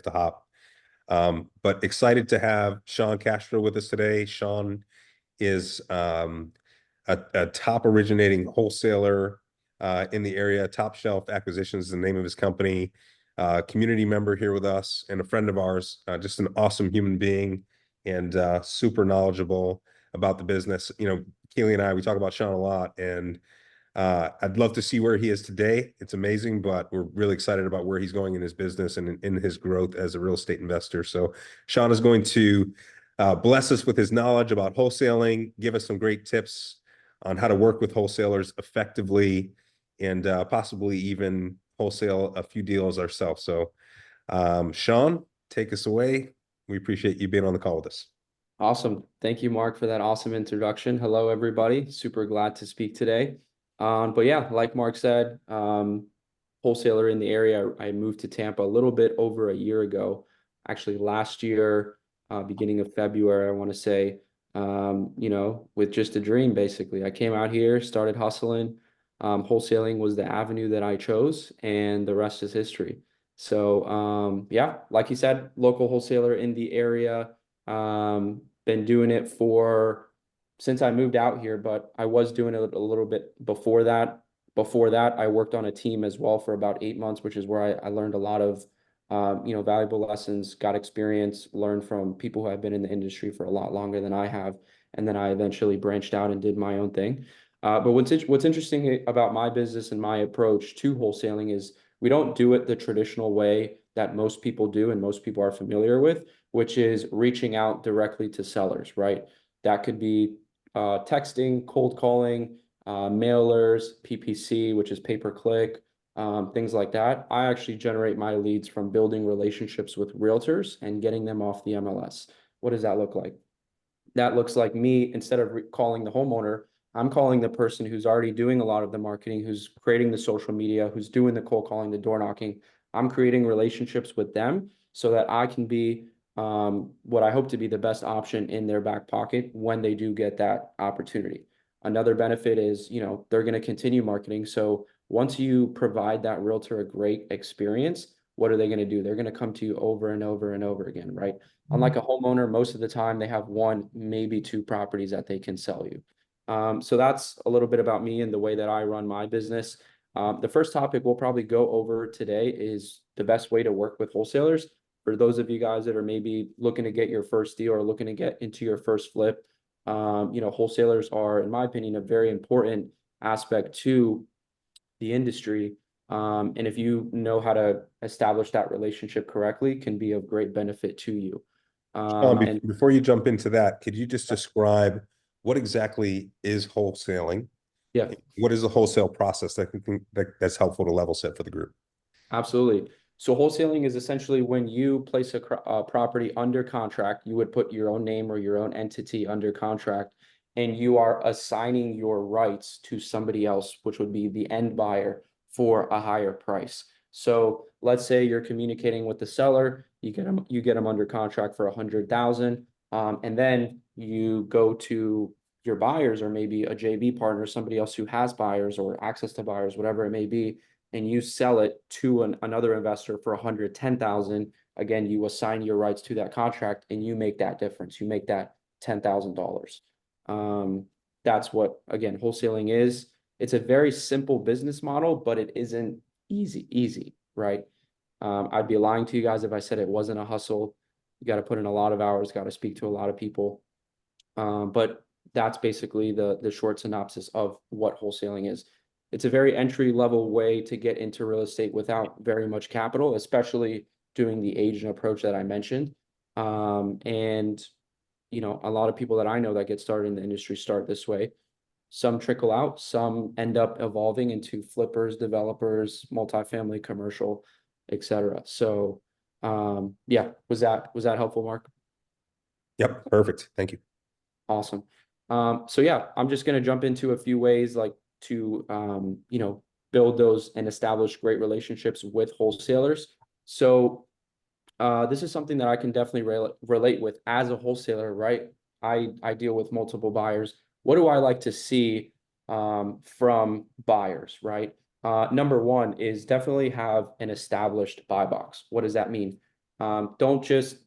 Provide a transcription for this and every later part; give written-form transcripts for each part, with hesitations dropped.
to hop. But excited to have Sean Castro with us today. Sean is a top originating wholesaler in the area. Top Shelf Acquisitions is the name of his company. Community member here with us and a friend of ours. Just an awesome human being and super knowledgeable about the business. You know, Keely and I, we talk about Sean a lot, and I'd love to see where he is today. It's amazing, but we're really excited about where he's going in his business and in his growth as a real estate investor. So Sean is going to bless us with his knowledge about wholesaling, give us some great tips on how to work with wholesalers effectively, and possibly even wholesale a few deals ourselves. So Sean, take us away. We appreciate you being on the call with us. Awesome. Thank you, Mark, for that awesome introduction. Hello, everybody. Super glad to speak today. But yeah, like Mark said, wholesaler in the area. I moved to Tampa a little bit over a year ago. Actually, last year, beginning of February, I want to say, with just a dream, basically. I came out here, started hustling. Wholesaling was the avenue that I chose, and the rest is history. So, yeah, like you said, local wholesaler in the area. Been doing it since I moved out here, but I was doing it a little bit before that. Before that, I worked on a team as well for about 8 months, which is where I learned a lot of, valuable lessons, got experience, learned from people who have been in the industry for a lot longer than I have. And then I eventually branched out and did my own thing. But what's interesting about my business and my approach to wholesaling is we don't do it the traditional way that most people do and most people are familiar with, which is reaching out directly to sellers, right? That could be texting, cold calling, mailers, PPC, which is pay-per-click, things like that. I actually generate my leads from building relationships with realtors and getting them off the MLS. What does that look like? That looks like me, instead of calling the homeowner, I'm calling the person who's already doing a lot of the marketing, who's creating the social media, who's doing the cold calling, the door knocking. I'm creating relationships with them so that I can be what I hope to be the best option in their back pocket when they do get that opportunity. Another benefit is, they're going to continue marketing. So once you provide that realtor a great experience, what are they going to do? They're going to come to you over and over and over again, right? Unlike a homeowner, most of the time they have one, maybe two properties that they can sell you. So that's a little bit about me and the way that I run my business. The first topic we'll probably go over today is the best way to work with wholesalers. For those of you guys that are maybe looking to get your first deal or looking to get into your first flip, wholesalers are, in my opinion, a very important aspect to the industry. And if you know how to establish that relationship correctly, can be of great benefit to you. Sean, before you jump into that, could you just describe what exactly is wholesaling? Yeah, What is the wholesale process that's helpful to level set for the group? absolutely. So wholesaling is essentially when you place a property under contract, you would put your own name or your own entity under contract, and you are assigning your rights to somebody else, which would be the end buyer for a higher price. So let's say you're communicating with the seller, you get them under contract for 100,000, and then you go to your buyers or maybe a JV partner, somebody else who has buyers or access to buyers, whatever it may be, and you sell it to another investor for 110,000. Again, you assign your rights to that contract and you make that difference. You make that $10,000. That's what, again, wholesaling is. It's a very simple business model, but it isn't easy, right? I'd be lying to you guys if I said it wasn't a hustle. You got to put in a lot of hours, got to speak to a lot of people. But that's basically the short synopsis of what wholesaling is. It's a very entry level way to get into real estate without very much capital, especially doing the agent approach that I mentioned. And a lot of people that I know that get started in the industry start this way. Some trickle out, some end up evolving into flippers, developers, multifamily, commercial, etc. So yeah, was that helpful, Mark? Yep, perfect. Thank you. Awesome. So yeah, I'm just going to jump into a few ways like to build those and establish great relationships with wholesalers. So this is something that I can definitely relate with as a wholesaler, right? I deal with multiple buyers. What do I like to see from buyers, right? Number one is definitely have an established buy box. What does that mean? Don't just,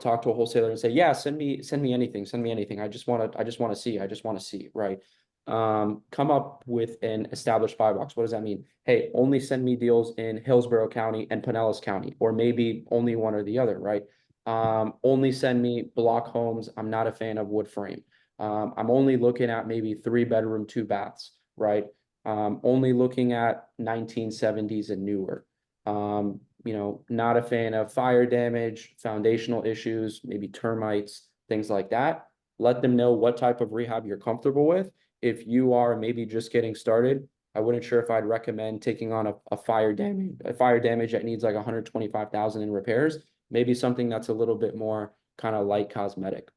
talk to a wholesaler and say, yeah, send me anything, send me anything. I just want to see, right? Come up with an established buy box. What does that mean? Hey, only send me deals in Hillsborough County and Pinellas County, or maybe only one or the other, right? Only send me block homes. I'm not a fan of wood frame. I'm only looking at maybe 3 bedroom, 2 baths, right? Only looking at 1970s and newer. Not a fan of fire damage, foundational issues, maybe termites, things like that. Let them know what type of rehab you're comfortable with. If you are maybe just getting started, I wouldn't sure if I'd recommend taking on a fire damage that needs like 125,000 in repairs, maybe something that's a little bit more kind of light cosmetic.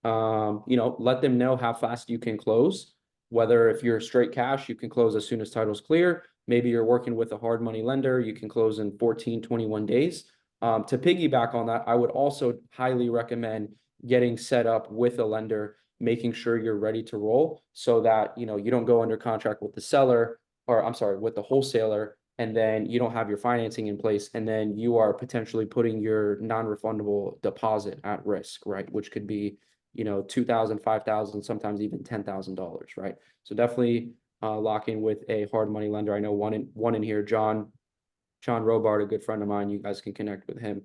Let them know how fast you can close. Whether if you're straight cash, you can close as soon as title's clear. Maybe you're working with a hard money lender, you can close in 14, 21 days. To piggyback on that, I would also highly recommend getting set up with a lender, making sure you're ready to roll so that, you don't go under contract with the seller, or I'm sorry, with the wholesaler, and then you don't have your financing in place, and then you are potentially putting your non-refundable deposit at risk, right? Which could be 2,000, 5,000, sometimes even $10,000, right? So definitely lock in with a hard money lender. I know one in here, John Robart, a good friend of mine. You guys can connect with him.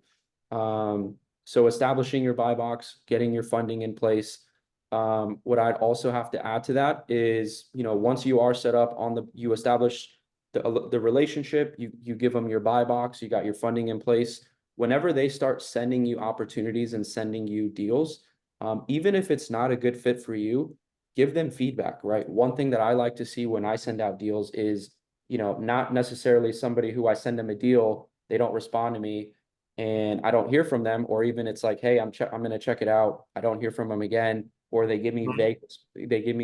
So establishing your buy box, getting your funding in place. What I'd also have to add to that is, once you are set up you establish the relationship, you give them your buy box, you got your funding in place. Whenever they start sending you opportunities and sending you deals, even if it's not a good fit for you, give them feedback, right? One thing that I like to see when I send out deals is, not necessarily somebody who I send them a deal, they don't respond to me and I don't hear from them, or even it's like, hey, I'm going to check it out. I don't hear from them again, or they give me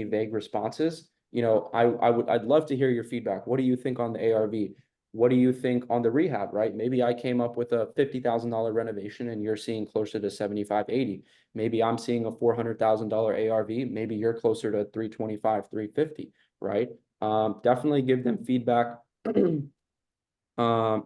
vague responses. I'd love to hear your feedback. What do you think on the ARV? What do you think on the rehab, right? Maybe I came up with a $50,000 renovation and you're seeing closer to 75, 80. Maybe I'm seeing a $400,000 ARV. Maybe you're closer to 325, 350, right? Definitely give them feedback and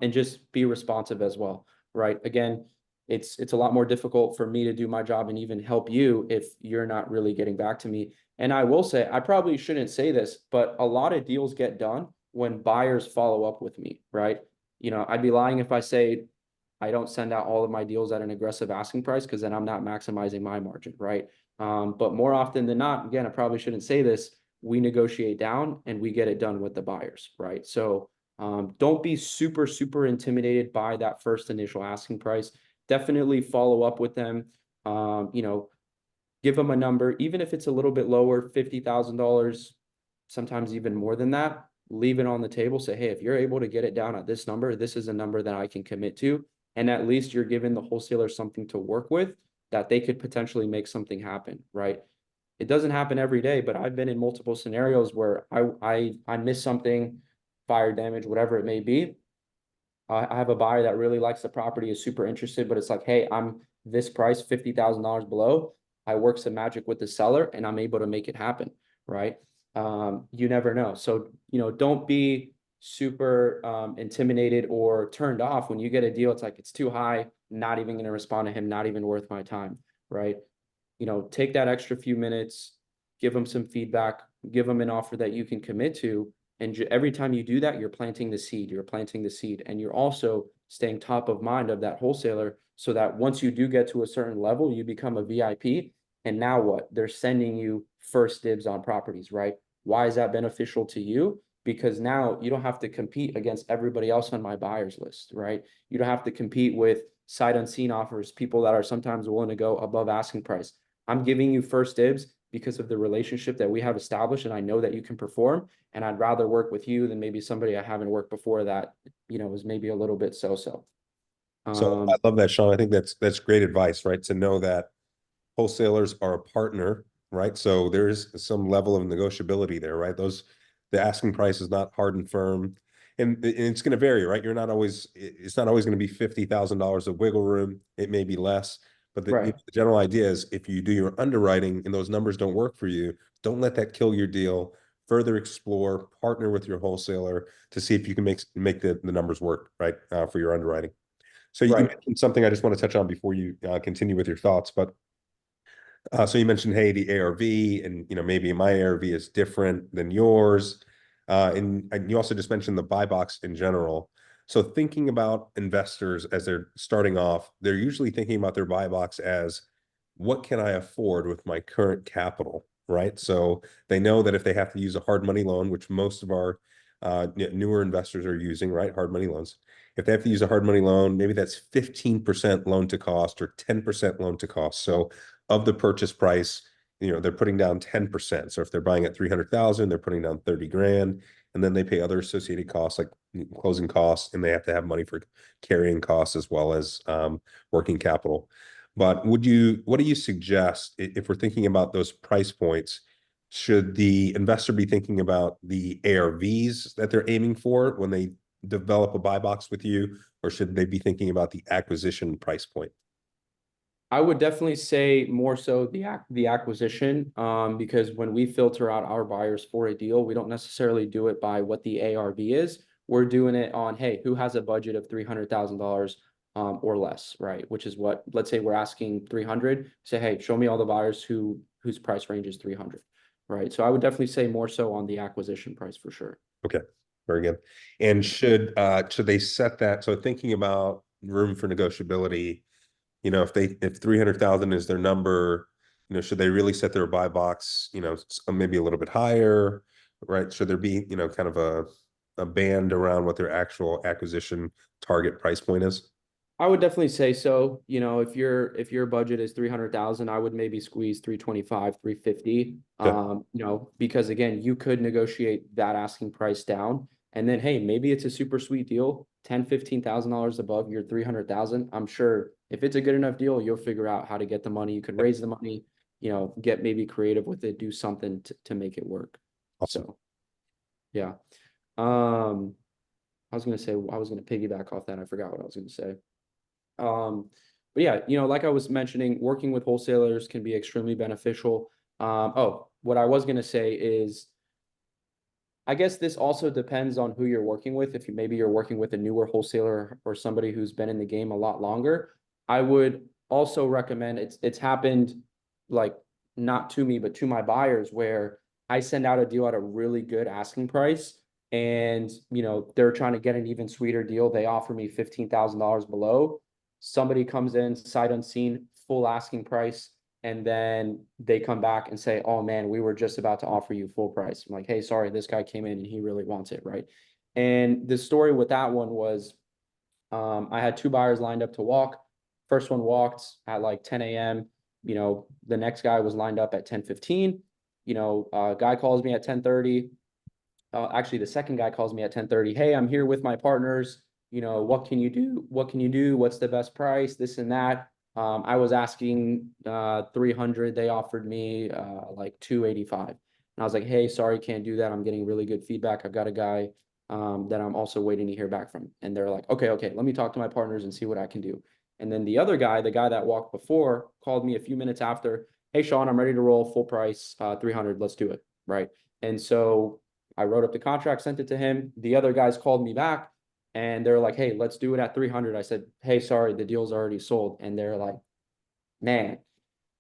just be responsive as well, right? Again, it's a lot more difficult for me to do my job and even help you if you're not really getting back to me. And I will say, I probably shouldn't say this, but a lot of deals get done when buyers follow up with me, right? I'd be lying if I say I don't send out all of my deals at an aggressive asking price, because then I'm not maximizing my margin, right? But more often than not, again, I probably shouldn't say this, we negotiate down and we get it done with the buyers, right? So don't be super, super intimidated by that first initial asking price. Definitely follow up with them. Give them a number, even if it's a little bit lower, $50,000, sometimes even more than that. Leave it on the table. Say, hey, if you're able to get it down at this number, this is a number that I can commit to. And at least you're giving the wholesaler something to work with, that they could potentially make something happen, right? It doesn't happen every day, but I've been in multiple scenarios where I miss something, fire damage, whatever it may be. I have a buyer that really likes the property, is super interested, but it's like, hey, I'm this price, $50,000 below. I work some magic with the seller and I'm able to make it happen, right? You never know. So, don't be super intimidated or turned off when you get a deal. It's like, it's too high, not even going to respond to him, not even worth my time, right? Take that extra few minutes, give them some feedback, give them an offer that you can commit to. And every time you do that, you're planting the seed, and you're also staying top of mind of that wholesaler, so that once you do get to a certain level, you become a VIP. And now what? They're sending you first dibs on properties, right? Why is that beneficial to you? Because now you don't have to compete against everybody else on my buyers list, right? You don't have to compete with sight unseen offers, people that are sometimes willing to go above asking price. I'm giving you first dibs because of the relationship that we have established, and I know that you can perform, and I'd rather work with you than maybe somebody I haven't worked before that, is maybe a little bit so-so. So I love that, Sean. I think that's great advice, right? To know that wholesalers are a partner, right? So there's some level of negotiability there, right? The asking price is not hard and firm, and it's going to vary, right? It's not always going to be $50,000 of wiggle room. It may be less, but Right. the general idea is, if you do your underwriting and those numbers don't work for you, don't let that kill your deal. Further explore, partner with your wholesaler to see if you can make the numbers work, right? For your underwriting. So you Right. mentioned something I just want to touch on before you continue with your thoughts, but so you mentioned, hey, the ARV, and maybe my ARV is different than yours, and you also just mentioned the buy box in general. So thinking about investors as they're starting off, they're usually thinking about their buy box as what can I afford with my current capital, right? So they know that if they have to use a hard money loan, which most of our newer investors are using, right? Hard money loans. If they have to use a hard money loan, maybe that's 15% loan to cost or 10% loan to cost. So of the purchase price, they're putting down 10%. So if they're buying at 300,000, they're putting down 30 grand, and then they pay other associated costs like closing costs, and they have to have money for carrying costs as well as working capital. But what do you suggest if we're thinking about those price points? Should the investor be thinking about the ARVs that they're aiming for when they develop a buy box with you, or should they be thinking about the acquisition price point? I would definitely say more so the acquisition, because when we filter out our buyers for a deal, we don't necessarily do it by what the ARV is. We're doing it on, hey, who has a budget of $300,000 or less, right? Which is what, let's say we're asking 300, say, hey, show me all the buyers whose price range is 300, right? So I would definitely say more so on the acquisition price for sure. Okay, very good. And should they set that? So thinking about room for negotiability, if 300,000 is their number, should they really set their buy box, maybe a little bit higher, right? Should there be, kind of a band around what their actual acquisition target price point is? I would definitely say so. If your budget is 300,000, I would maybe squeeze 325, 350. Okay. Because again, you could negotiate that asking price down. And then hey, maybe it's a super sweet deal, 10, $15,000 above your 300,000. I'm sure if it's a good enough deal, you'll figure out how to get the money. You could Yep. raise the money, get maybe creative with it, do something to make it work. Awesome. So yeah. Um, I was gonna piggyback off that. I forgot what I was gonna say. But yeah, like I was mentioning, working with wholesalers can be extremely beneficial. What I was gonna say is, I guess this also depends on who you're working with. If maybe you're working with a newer wholesaler or somebody who's been in the game a lot longer, I would also recommend it's happened like not to me, but to my buyers where I send out a deal at a really good asking price and they're trying to get an even sweeter deal. They offer me $15,000 below. Somebody comes in sight unseen, full asking price, and then they come back and say, oh man, we were just about to offer you full price. I'm like, hey, sorry, this guy came in and he really wants it, right? And the story with that one was I had two buyers lined up to walk. First one walked at like 10 a.m. The next guy was lined up at 10:15. Guy calls me at 10:30. Actually, the second guy calls me at 10:30. Hey, I'm here with my partners. What can you do? What can you do? What's the best price? This and that. I was asking 300. They offered me like 285. And I was like, hey, sorry, can't do that. I'm getting really good feedback. I've got a guy that I'm also waiting to hear back from. And they're like, okay, let me talk to my partners and see what I can do. And then the other guy, the guy that walked before, called me a few minutes after. Hey, Sean, I'm ready to roll full price, 300. Let's do it. Right. And so I wrote up the contract, sent it to him. The other guys called me back and they're like, hey, let's do it at 300. I said, hey, sorry, the deal's already sold. And they're like, man,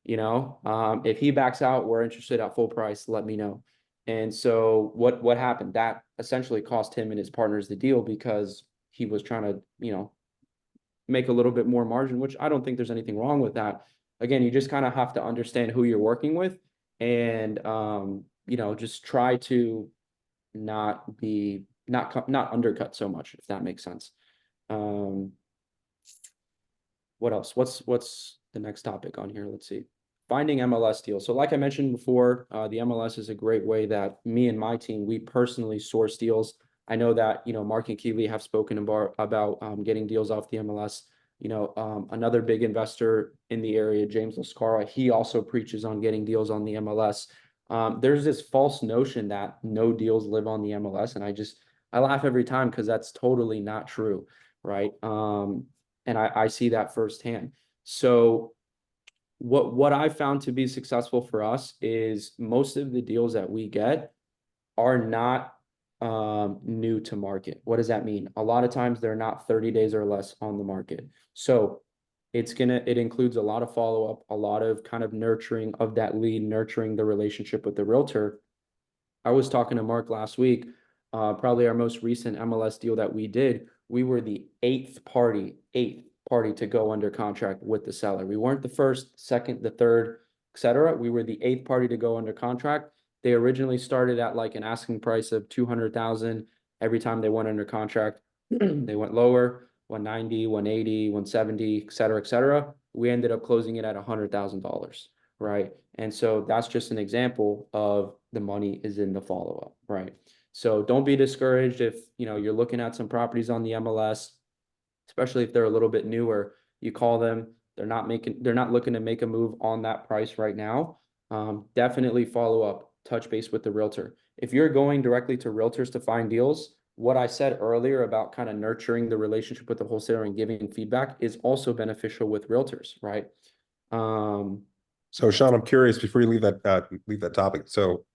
if he backs out, we're interested at full price, let me know. And so what happened? That essentially cost him and his partners the deal because he was trying to, make a little bit more margin, which I don't think there's anything wrong with that. Again, you just kind of have to understand who you're working with and just try to not undercut so much, if that makes sense. Um, what else? What's the next topic on here? Let's see. Finding MLS deals. So like I mentioned before, the MLS is a great way that me and my team, we personally source deals. I know that, Mark and Keeley have spoken about getting deals off the MLS. Another big investor in the area, James Lascara, he also preaches on getting deals on the MLS. There's this false notion that no deals live on the MLS, and I laugh every time because that's totally not true, right? And I see that firsthand. So what I found to be successful for us is most of the deals that we get are not new to market. What does that mean? A lot of times they're not 30 days or less on the market. So it includes a lot of follow-up, a lot of kind of nurturing of that lead, nurturing the relationship with the realtor. I was talking to Mark last week, probably our most recent MLS deal that we did. We were the eighth party to go under contract with the seller. We weren't the first, second, the third, etc. We were the eighth party to go under contract. They originally started at like an asking price of 200,000. Every time they went under contract, they went lower, 190, 180, 170, et cetera, et cetera. We ended up closing it at $100,000, right? And so that's just an example of the money is in the follow-up, right? So don't be discouraged if, you're looking at some properties on the MLS, especially if they're a little bit newer. You call them, they're not looking to make a move on that price right now. Definitely follow up, touch base with the realtor. If you're going directly to realtors to find deals, what I said earlier about kind of nurturing the relationship with the wholesaler and giving feedback is also beneficial with realtors, right? So Sean, I'm curious before you leave that topic. So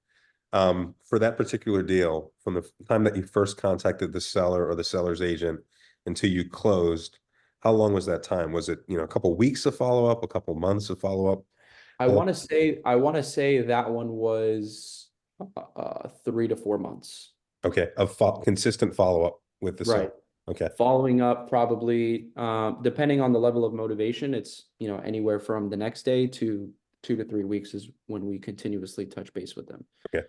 for that particular deal, from the time that you first contacted the seller or the seller's agent until you closed, how long was that time? Was it, a couple weeks of follow-up, a couple months of follow-up? I want to say that one was 3 to 4 months. Okay, consistent follow-up with the seller. Right. Okay. Following up probably, depending on the level of motivation, it's, anywhere from the next day to 2 to 3 weeks is when we continuously touch base with them. Okay.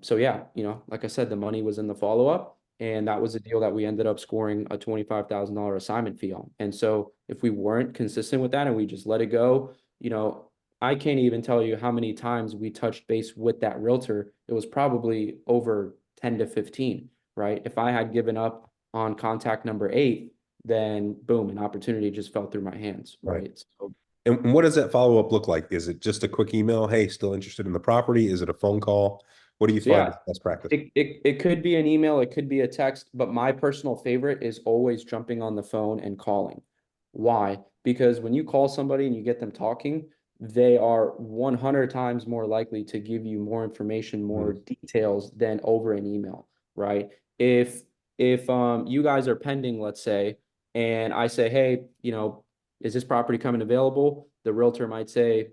So yeah, like I said, the money was in the follow-up, and that was a deal that we ended up scoring a $25,000 assignment fee on. And so if we weren't consistent with that and we just let it go, I can't even tell you how many times we touched base with that realtor. It was probably over 10 to 15, right? If I had given up on contact number 8, then boom, an opportunity just fell through my hands, right? So And what does that follow-up look like? Is it just a quick email? Hey, still interested in the property? Is it a phone call? What do you find yeah, is best practice? it could be an email, it could be a text, but my personal favorite is always jumping on the phone and calling. Why? Because when you call somebody and you get them talking, they are 100 times more likely to give you more information, more details than over an email, right? If you guys are pending, let's say, and I say, hey, is this property coming available? The realtor might say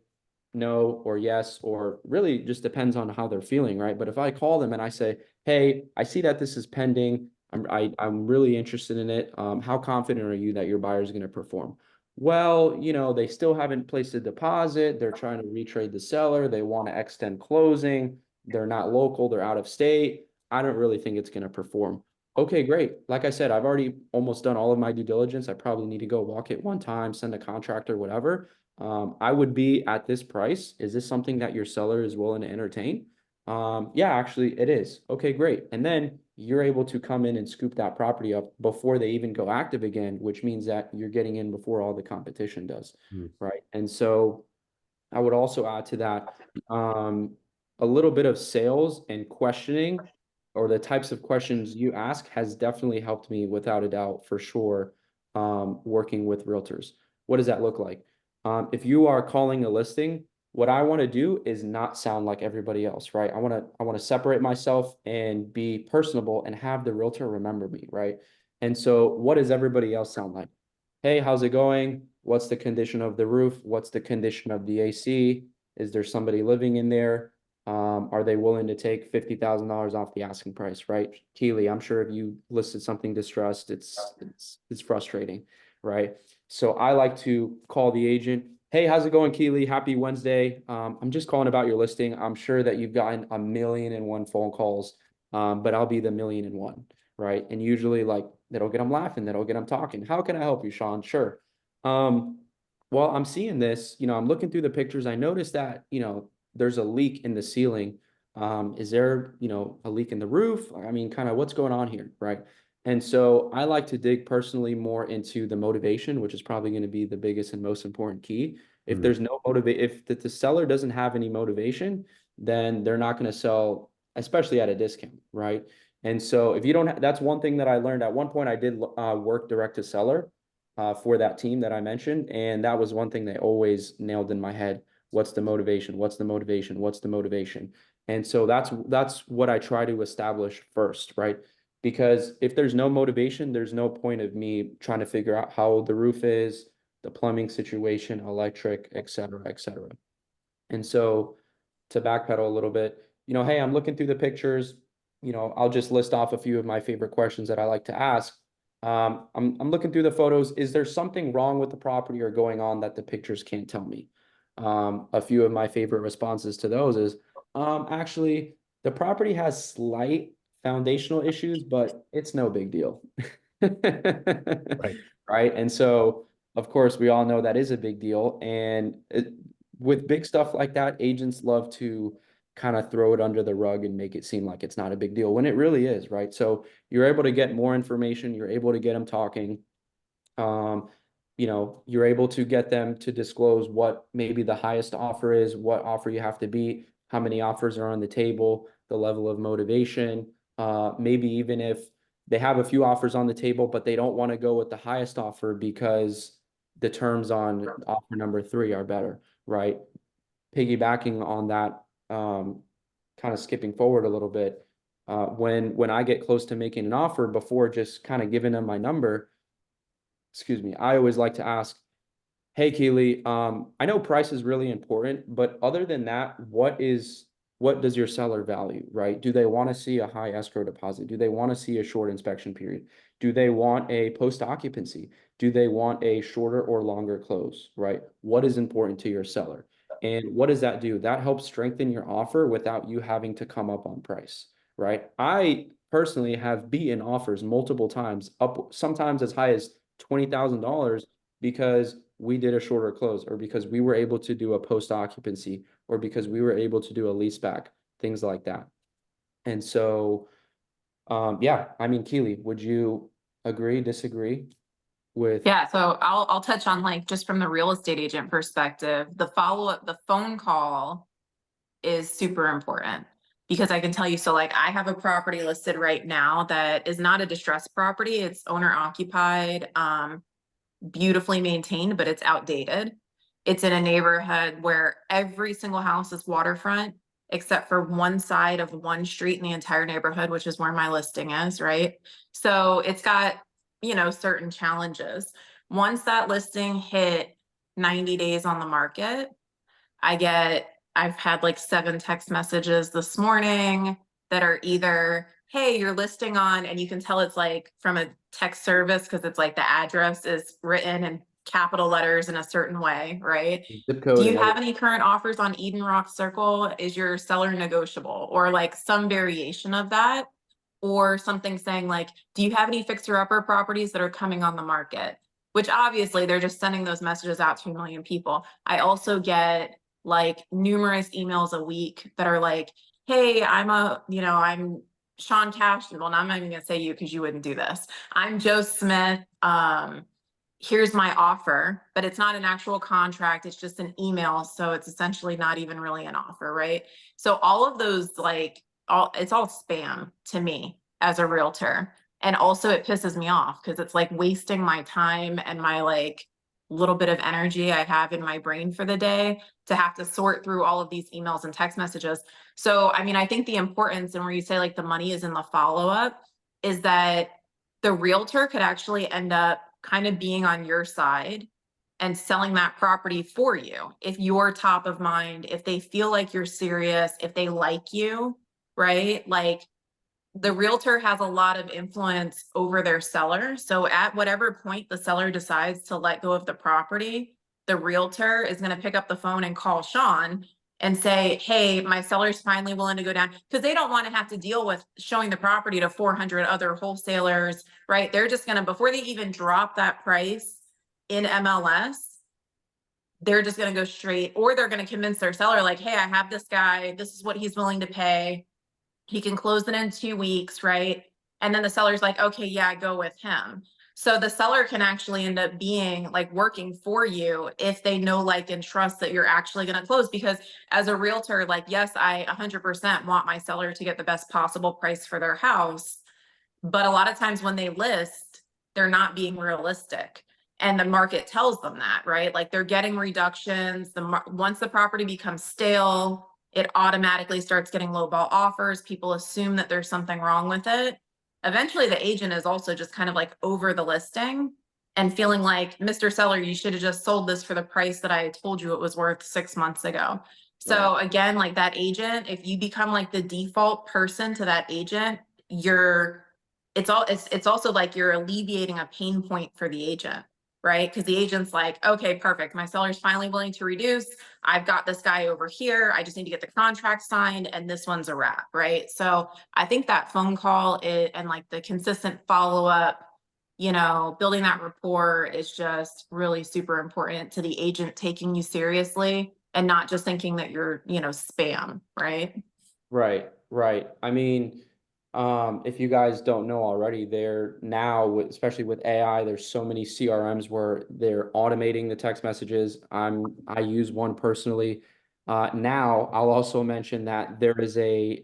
no or yes, or really just depends on how they're feeling, right? But if I call them and I say, hey, I see that this is pending. I'm really interested in it. How confident are you that your buyer is going to perform? Well, they still haven't placed a deposit. They're trying to retrade the seller. They want to extend closing. They're not local. They're out of state. I don't really think it's going to perform. Okay, great. Like I said, I've already almost done all of my due diligence. I probably need to go walk it one time, send a contractor, whatever. I would be at this price. Is this something that your seller is willing to entertain? Yeah, actually it is. Okay, great. And then you're able to come in and scoop that property up before they even go active again, which means that you're getting in before all the competition does, right? And so I would also add to that, a little bit of sales and questioning, or the types of questions you ask, has definitely helped me without a doubt, for sure, working with realtors. What does that look like? If you are calling a listing, what I want to do is not sound like everybody else, right? I want to separate myself and be personable and have the realtor remember me, right? And so what does everybody else sound like? Hey, how's it going? What's the condition of the roof? What's the condition of the AC? Is there somebody living in there? Are they willing to take $50,000 off the asking price, right? Keely, I'm sure if you listed something distressed, it's frustrating, right? So I like to call the agent. Hey, how's it going, Keely? Happy Wednesday. I'm just calling about your listing. I'm sure that you've gotten 1,000,001 phone calls, but I'll be the 1,000,001, right? And usually, like, that'll get them laughing, that'll get them talking. How can I help you, Sean? Sure. Well, I'm seeing this, I'm looking through the pictures. I noticed that, there's a leak in the ceiling. Is there, a leak in the roof? I mean, kind of what's going on here, right? And so I like to dig personally more into the motivation, which is probably going to be the biggest and most important key. If there's no if the seller doesn't have any motivation, then they're not going to sell, especially at a discount, right? And so if you don't, that's one thing that I learned. At one point, I did work direct to seller for that team that I mentioned, and that was one thing they always nailed in my head. What's the motivation? What's the motivation? What's the motivation? And so that's what I try to establish first, right? Because if there's no motivation, there's no point of me trying to figure out how the roof is, the plumbing situation, electric, et cetera, et cetera. And so to backpedal a little bit, hey, I'm looking through the pictures. I'll just list off a few of my favorite questions that I like to ask. I'm looking through the photos. Is there something wrong with the property or going on that the pictures can't tell me? A few of my favorite responses to those is, actually, the property has slight foundational issues, but it's no big deal. Right. Right. And so, of course, we all know that is a big deal. And with big stuff like that, agents love to kind of throw it under the rug and make it seem like it's not a big deal when it really is, right? So you're able to get more information, you're able to get them talking. Um, you're able to get them to disclose what maybe the highest offer is, what offer you have to beat, how many offers are on the table, the level of motivation. Maybe even if they have a few offers on the table, but they don't want to go with the highest offer because the terms on offer number 3 are better, right? Piggybacking on that, kind of skipping forward a little bit, when I get close to making an offer before just kind of giving them my number, excuse me, I always like to ask, hey, Keely, I know price is really important, but other than that, what does your seller value, right? Do they want to see a high escrow deposit? Do they want to see a short inspection period? Do they want a post occupancy? Do they want a shorter or longer close, right? What is important to your seller? And what does that do? That helps strengthen your offer without you having to come up on price, right? I personally have beaten offers multiple times, up sometimes as high as $20,000 because we did a shorter close or because we were able to do a post occupancy or because we were able to do a lease back, things like that. And so, yeah, I mean, Keely, would you agree, disagree with? Yeah, so I'll touch on like just from the real estate agent perspective, the follow-up, the phone call is super important because I can tell you, so like I have a property listed right now that is not a distressed property. It's owner occupied, beautifully maintained, but it's outdated. It's in a neighborhood where every single house is waterfront, except for one side of one street in the entire neighborhood, which is where my listing is, right? So it's got, certain challenges. Once that listing hit 90 days on the market, I've had like 7 text messages this morning that are either, hey, you're listing on, and you can tell it's like from a text service because it's like the address is written in capital letters in a certain way, right? Zip Do code you and have everything. any current offers on Eden Rock Circle? Is your seller negotiable? Or like some variation of that? Or something saying like, do you have any fixer-upper properties that are coming on the market? Which obviously they're just sending those messages out to a million people. I also get like numerous emails a week that are like, hey, I'm Sean Castro. Well, I'm not even gonna say you because you wouldn't do this. I'm Joe Smith. Here's my offer, but it's not an actual contract. It's just an email. So it's essentially not even really an offer, right? So all of those, like, it's all spam to me as a realtor. And also it pisses me off because it's like wasting my time and my like little bit of energy I have in my brain for the day to have to sort through all of these emails and text messages. So, I mean, I think the importance and where you say like the money is in the follow-up is that the realtor could actually end up kind of being on your side and selling that property for you. If you're top of mind, if they feel like you're serious, if they like you, right? Like the realtor has a lot of influence over their seller. So at whatever point the seller decides to let go of the property, the realtor is going to pick up the phone and call Sean and say, hey, my seller's finally willing to go down, because they don't want to have to deal with showing the property to 400 other wholesalers, right? They're just going to, before they even drop that price in MLS, they're just going to go straight, or they're going to convince their seller like, hey, I have this guy, this is what he's willing to pay. He can close it in 2 weeks, right? And then the seller's like, okay, yeah, go with him. So the seller can actually end up being like working for you if they know, like, and trust that you're actually going to close. Because as a realtor, like, yes, I 100% want my seller to get the best possible price for their house. But a lot of times when they list, they're not being realistic. And the market tells them that, right? Like they're getting reductions. Once the property becomes stale, it automatically starts getting lowball offers. People assume that there's something wrong with it. Eventually, the agent is also just kind of like over the listing and feeling like, Mr. Seller, you should have just sold this for the price that I told you it was worth 6 months ago. So again, like that agent, if you become like the default person to that agent, it's also like you're alleviating a pain point for the agent, right? Because the agent's like, okay, perfect. My seller's finally willing to reduce. I've got this guy over here. I just need to get the contract signed and this one's a wrap, right? So I think that phone call and like the consistent follow-up, building that rapport is just really super important to the agent taking you seriously and not just thinking that you're, spam, right? Right, right. I mean, if you guys don't know already, they're now, especially with AI, there's so many CRMs where they're automating the text messages. I use one personally. Now I'll also mention that there is a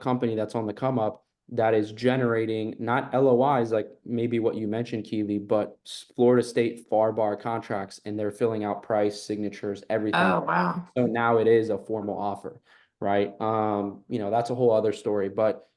company that's on the come up that is generating not LOIs like maybe what you mentioned, Keely, but Florida State FAR bar contracts, and they're filling out price, signatures, everything. Oh, wow. So now it is a formal offer, right? That's a whole other story. But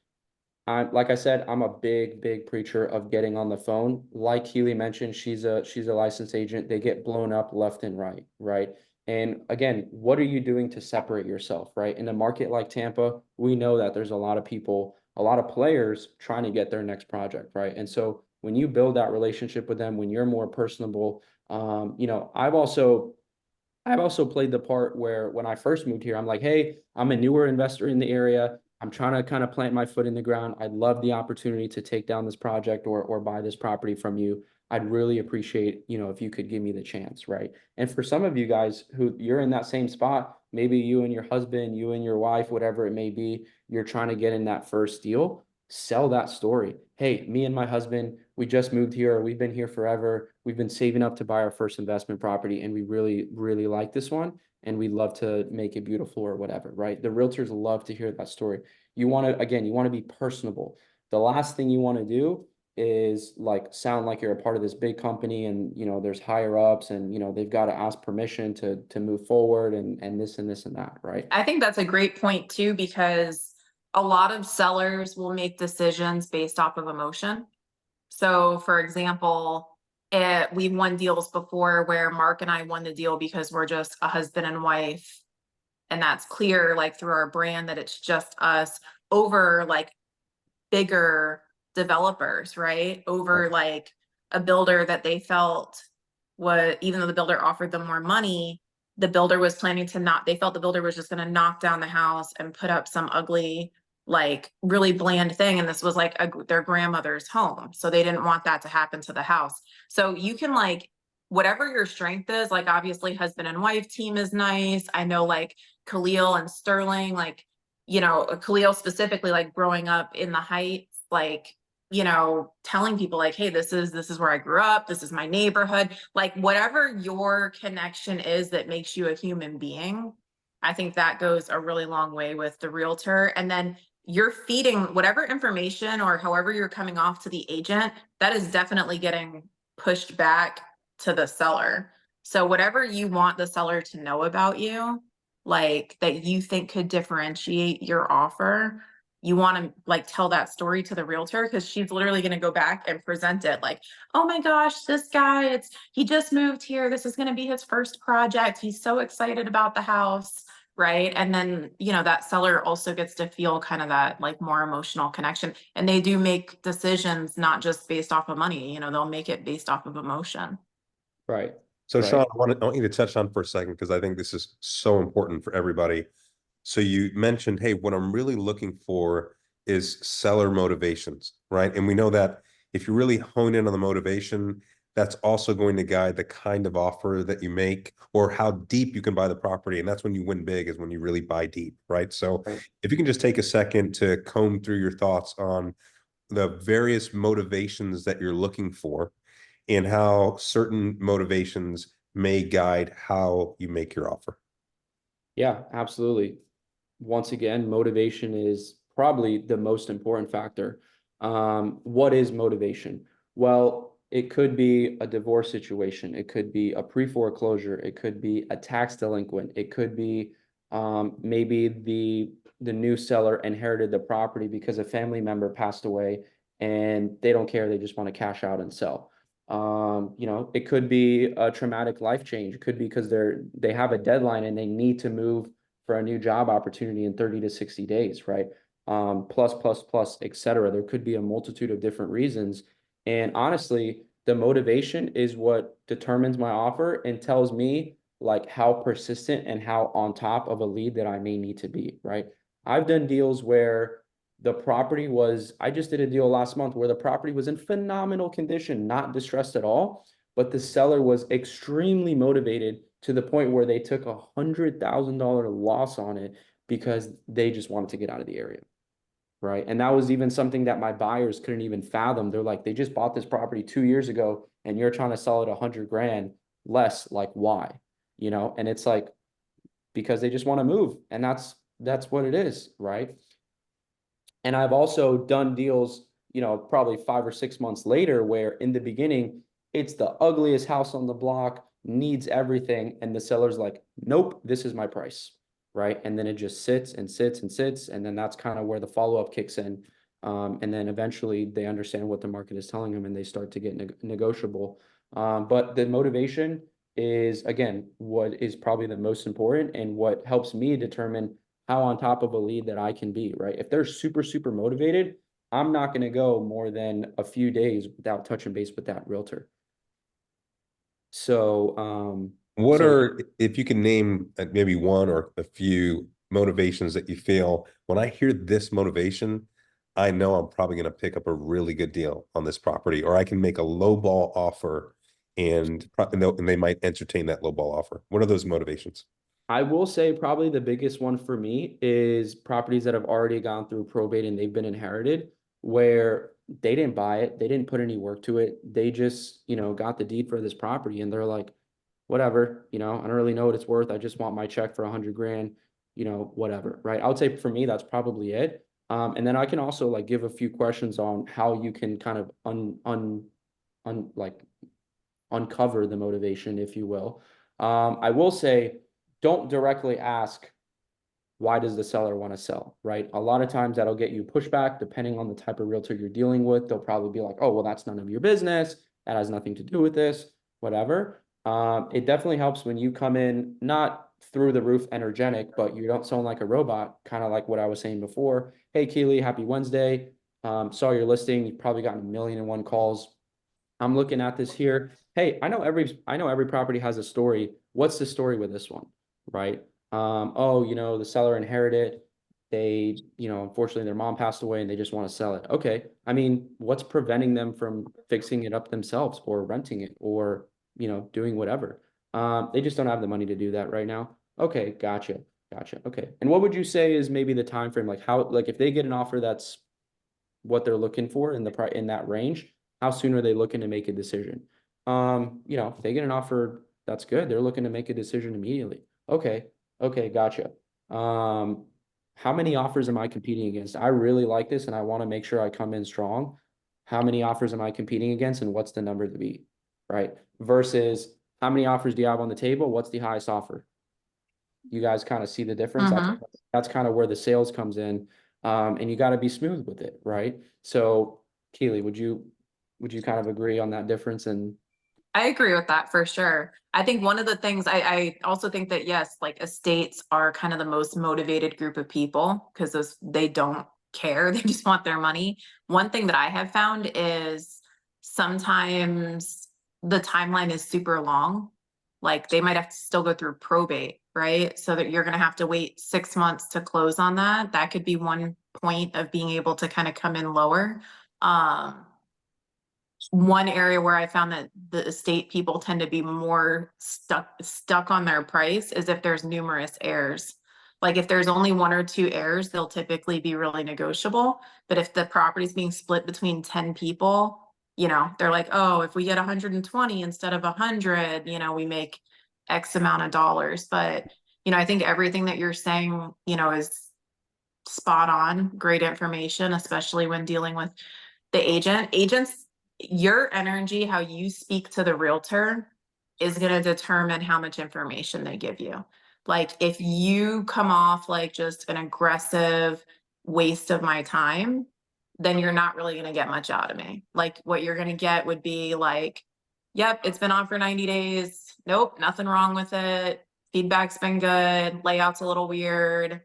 like I said, I'm a big preacher of getting on the phone. Like Keely mentioned, she's a licensed agent. They get blown up left and right, right? And again, what are you doing to separate yourself, right? In a market like Tampa, we know that there's a lot of people, a lot of players trying to get their next project, right? And so when you build that relationship with them, when you're more personable, I've also played the part where when I first moved here, I'm like, hey, I'm a newer investor in the area. I'm trying to kind of plant my foot in the ground. I'd love the opportunity to take down this project or buy this property from you. I'd really appreciate, if you could give me the chance, right? And for some of you guys who you're in that same spot, maybe you and your husband, you and your wife, whatever it may be, you're trying to get in that first deal, sell that story. Hey, me and my husband, we just moved here. We've been here forever. We've been saving up to buy our first investment property, and we really like this one, and we'd love to make it beautiful or whatever, right? The realtors love to hear that story. You want to be personable. The last thing you want to do is like sound like you're a part of this big company and there's higher ups and they've got to ask permission to move forward and this and this and that, right? I think that's a great point too, because a lot of sellers will make decisions based off of emotion. So for example, we've won deals before where Mark and I won the deal because we're just a husband and wife. And that's clear, like through our brand, that it's just us over like bigger developers, right? Over like a builder that they felt even though the builder offered them more money, the builder was planning to they felt the builder was just going to knock down the house and put up some ugly, like really bland thing. And this was like their grandmother's home. So they didn't want that to happen to the house. So you can like, whatever your strength is, like obviously husband and wife team is nice. I know like Khalil and Sterling, like, Khalil specifically, like growing up in the Heights, like, telling people like, hey, this is where I grew up. This is my neighborhood. Like whatever your connection is that makes you a human being, I think that goes a really long way with the realtor. And then you're feeding whatever information or however you're coming off to the agent, that is definitely getting pushed back to the seller. So whatever you want the seller to know about you, like that you think could differentiate your offer, you want to like tell that story to the realtor, because she's literally going to go back and present it like, oh my gosh, this guy, he just moved here. This is going to be his first project. He's so excited about the house. Right. And then, that seller also gets to feel kind of that like more emotional connection. And they do make decisions not just based off of money, they'll make it based off of emotion. Right. So Right. Sean, I want you to touch on for a second, because I think this is so important for everybody. So you mentioned, hey, what I'm really looking for is seller motivations, right? And we know that if you really hone in on the motivation, that's also going to guide the kind of offer that you make or how deep you can buy the property. And that's when you win big, is when you really buy deep, right? So Right. if you can just take a second to comb through your thoughts on the various motivations that you're looking for and how certain motivations may guide how you make your offer. Yeah, absolutely. Once again, motivation is probably the most important factor. What is motivation? Well, it could be a divorce situation. It could be a pre-foreclosure. It could be a tax delinquent. It could be Maybe the new seller inherited the property because a family member passed away and they don't care, they just want to cash out and sell. You know, it could be a traumatic life change. It could be because they have a deadline and they need to move for a new job opportunity in 30 to 60 days, right? Plus, et cetera. There could be a multitude of different reasons. And honestly, the motivation is what determines my offer and tells me like how persistent and how on top of a lead that I may need to be, right? I've done deals where the property was, I just did a deal last month where the property was in phenomenal condition, not distressed at all, but the seller was extremely motivated to the point where they took $100,000 loss on it because they just wanted to get out of the area. Right. And that was even something that my buyers couldn't even fathom. They're like, they just bought this property 2 years ago and you're trying to sell it 100 grand less. Like, why? You know, and it's like, because they just want to move. And that's what it is. Right. And I've also done deals, you know, probably 5 or 6 months later, where in the beginning, it's the ugliest house on the block, needs everything. And the seller's like, nope, this is my price. Right. And then it just sits and sits and sits. And then that's kind of where the follow-up kicks in. And then eventually they understand what the market is telling them and they start to get negotiable. But the motivation is, again, what is probably the most important and what helps me determine how on top of a lead that I can be, right? If they're super, super motivated, I'm not going to go more than a few days without touching base with that realtor. So, What so are, if you can name maybe one or a few motivations that you feel, when I hear this motivation, I know I'm probably going to pick up a really good deal on this property, or I can make a low ball offer and they might entertain that low ball offer. What are those motivations? I will say probably the biggest one for me is properties that have already gone through probate and they've been inherited, where they didn't buy it, they didn't put any work to it. They just, you know, got the deed for this property and they're like, whatever, you know, I don't really know what it's worth. I just want my check for 100 grand, you know, whatever, right? I would say for me, that's probably it. And then I can also like give a few questions on how you can kind of like uncover the motivation, if you will. I will say, don't directly ask, why does the seller want to sell, right? A lot of times that'll get you pushback depending on the type of realtor you're dealing with. They'll probably be like, oh, well, that's none of your business. That has nothing to do with this, whatever. It definitely helps when you come in, not through the roof energetic, but you don't sound like a robot, kind of like what I was saying before. Hey, Keely, happy Wednesday. Saw your listing. You've probably gotten 1,000,001 calls. I'm looking at this here. Hey, I know every property has a story. What's the story with this one? Right? Oh, you know, the seller inherited. They, you know, unfortunately their mom passed away and they just want to sell it. Okay. I mean, what's preventing them from fixing it up themselves or renting it or, you know, doing whatever? They just don't have the money to do that right now. Okay, gotcha. Gotcha. Okay. And what would you say is maybe the time frame? Like how, like if they get an offer that's what they're looking for in in that range, how soon are they looking to make a decision? You know, if they get an offer, that's good. They're looking to make a decision immediately. Okay. Okay. Gotcha. How many offers am I competing against? I really like this and I want to make sure I come in strong. How many offers am I competing against and what's the number to beat? Right. Versus how many offers do you have on the table? What's the highest offer? You guys kind of see the difference. Mhm. That's kind of where the sales comes in. And you got to be smooth with it, right? So, Keely, would you kind of agree on that difference? And I agree with that for sure. I think one of the things I also think that yes, like estates are kind of the most motivated group of people because they don't care. They just want their money. One thing that I have found is sometimes the timeline is super long. Like they might have to still go through probate, right? So that you're going to have to wait 6 months to close on that. That could be one point of being able to kind of come in lower. One area where I found that the estate people tend to be more stuck on their price is if there's numerous heirs. Like if there's only one or two heirs, they'll typically be really negotiable. But if the property's being split between 10 people, you know, they're like, oh, if we get 120 instead of 100, you know, we make X amount of dollars. But, you know, I think everything that you're saying, you know, is spot on, great information, especially when dealing with the agents. Your energy, how you speak to the realtor is going to determine how much information they give you. Like if you come off like just an aggressive waste of my time, then you're not really gonna get much out of me. Like what you're gonna get would be like, yep, it's been on for 90 days. Nope, nothing wrong with it. Feedback's been good. Layout's a little weird.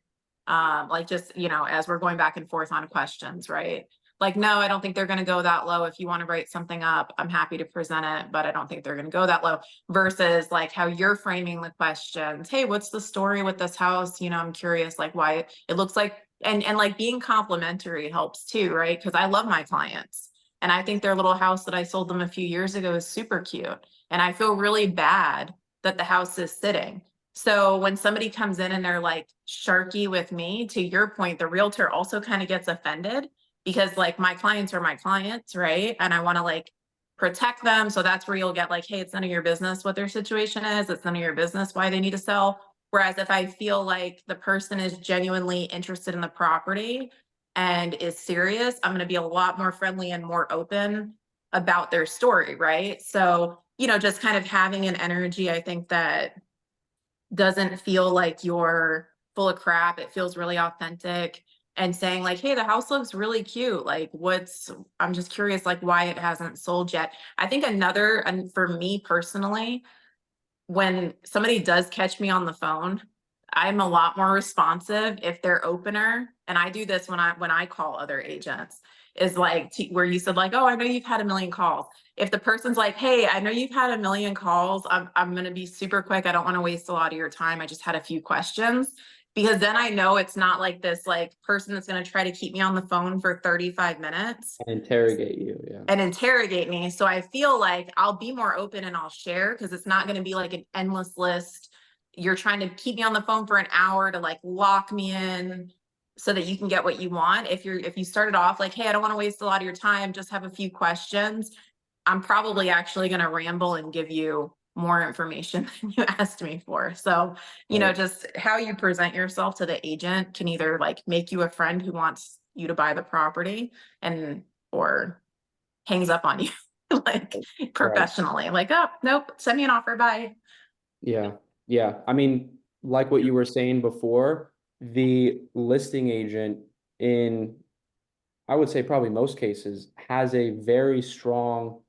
Like just, you know, as we're going back and forth on questions, right? Like, no, I don't think they're gonna go that low. If you want to write something up, I'm happy to present it, but I don't think they're gonna go that low. Versus like how you're framing the questions. Hey, what's the story with this house? You know, I'm curious, like why it looks like, and like being complimentary helps too, right? Because I love my clients. And I think their little house that I sold them a few years ago is super cute. And I feel really bad that the house is sitting. So when somebody comes in and they're like sharky with me, to your point, the realtor also kind of gets offended because like my clients are my clients, right? And I want to like protect them. So that's where you'll get like, hey, it's none of your business what their situation is. It's none of your business why they need to sell. Whereas if I feel like the person is genuinely interested in the property and is serious, I'm going to be a lot more friendly and more open about their story, right? So, you know, just kind of having an energy, I think that doesn't feel like you're full of crap. It feels really authentic and saying like, hey, the house looks really cute. Like I'm just curious, like why it hasn't sold yet. I think another, and for me personally, when somebody does catch me on the phone, I'm a lot more responsive if they're opener. And I do this when I call other agents, is like where you said like, oh, I know you've had a million calls. If the person's like, hey, I know you've had a million calls, I'm going to be super quick. I don't want to waste a lot of your time. I just had a few questions. Because then I know it's not like this like person that's going to try to keep me on the phone for 35 minutes Interrogate you, yeah. and interrogate me. So I feel like I'll be more open and I'll share because it's not going to be like an endless list. You're trying to keep me on the phone for an hour to like lock me in so that you can get what you want. If you started off like, hey, I don't want to waste a lot of your time, just have a few questions, I'm probably actually going to ramble and give you more information than you asked me for. So, you know, Right. just how you present yourself to the agent can either like make you a friend who wants you to buy the property and or hangs up on you like professionally, like, oh, nope, send me an offer, bye. Yeah, yeah. I mean, like what you were saying before, the listing agent in, I would say probably most cases, has a very strong,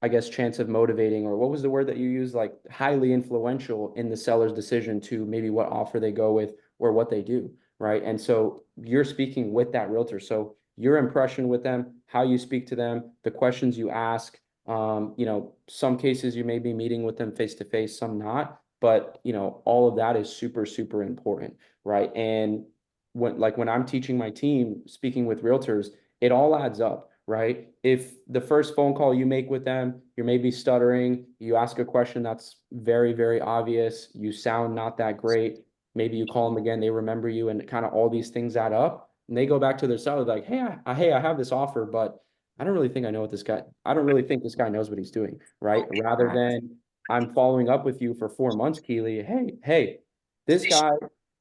I guess, chance of motivating, or what was the word that you used? Like highly influential in the seller's decision to maybe what offer they go with or what they do, right? And so you're speaking with that realtor. So your impression with them, how you speak to them, the questions you ask, you know, some cases you may be meeting with them face to face, some not, but you know, all of that is super, super important, right? And when I'm teaching my team, speaking with realtors, it all adds up, right? If the first phone call you make with them, you're maybe stuttering, you ask a question that's very, very obvious, you sound not that great, maybe you call them again, they remember you, and kind of all these things add up, and they go back to their seller like, hey, I have this offer, but I don't really think I don't really think this guy knows what he's doing, right? Rather than I'm following up with you for 4 months, Keely. Hey, this guy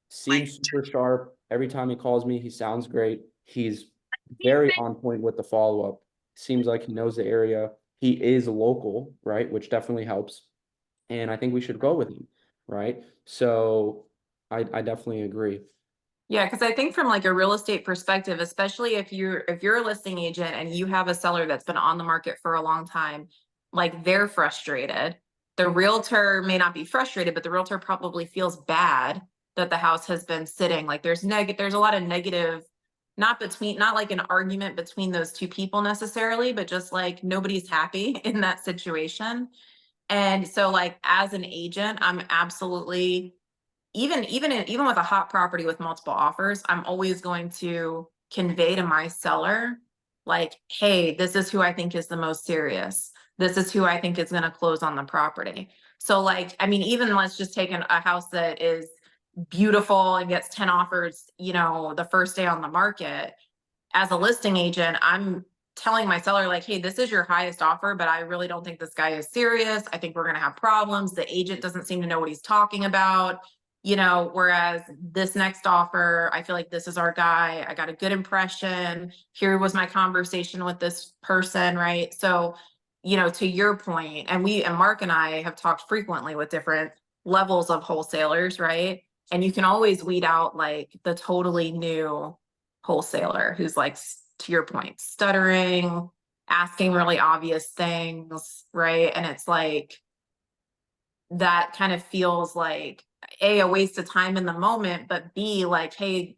seems super sharp. Every time he calls me, he sounds great. He's very on point with the follow-up. Seems like he knows the area. He is local, right? Which definitely helps. And I think we should go with him, right? So I definitely agree. Yeah, because I think from like a real estate perspective, especially if you're a listing agent and you have a seller that's been on the market for a long time, like they're frustrated. The realtor may not be frustrated, but the realtor probably feels bad that the house has been sitting. Like there's a lot of negative, not like an argument between those two people necessarily, but just like nobody's happy in that situation. And so like as an agent, I'm absolutely even with a hot property with multiple offers, I'm always going to convey to my seller, like, hey, this is who I think is the most serious. This is who I think is going to close on the property. So like, I mean, even let's just take a house that is beautiful and gets 10 offers, you know, the first day on the market. As a listing agent, I'm telling my seller like, hey, this is your highest offer, but I really don't think this guy is serious. I think we're going to have problems. The agent doesn't seem to know what he's talking about, you know, whereas this next offer, I feel like this is our guy. I got a good impression. Here was my conversation with this person, right? So, you know, to your point, and Mark and I have talked frequently with different levels of wholesalers, right? And you can always weed out like the totally new wholesaler who's like, to your point, stuttering, asking really obvious things, right? And it's like, that kind of feels like a waste of time in the moment, but B, like, hey,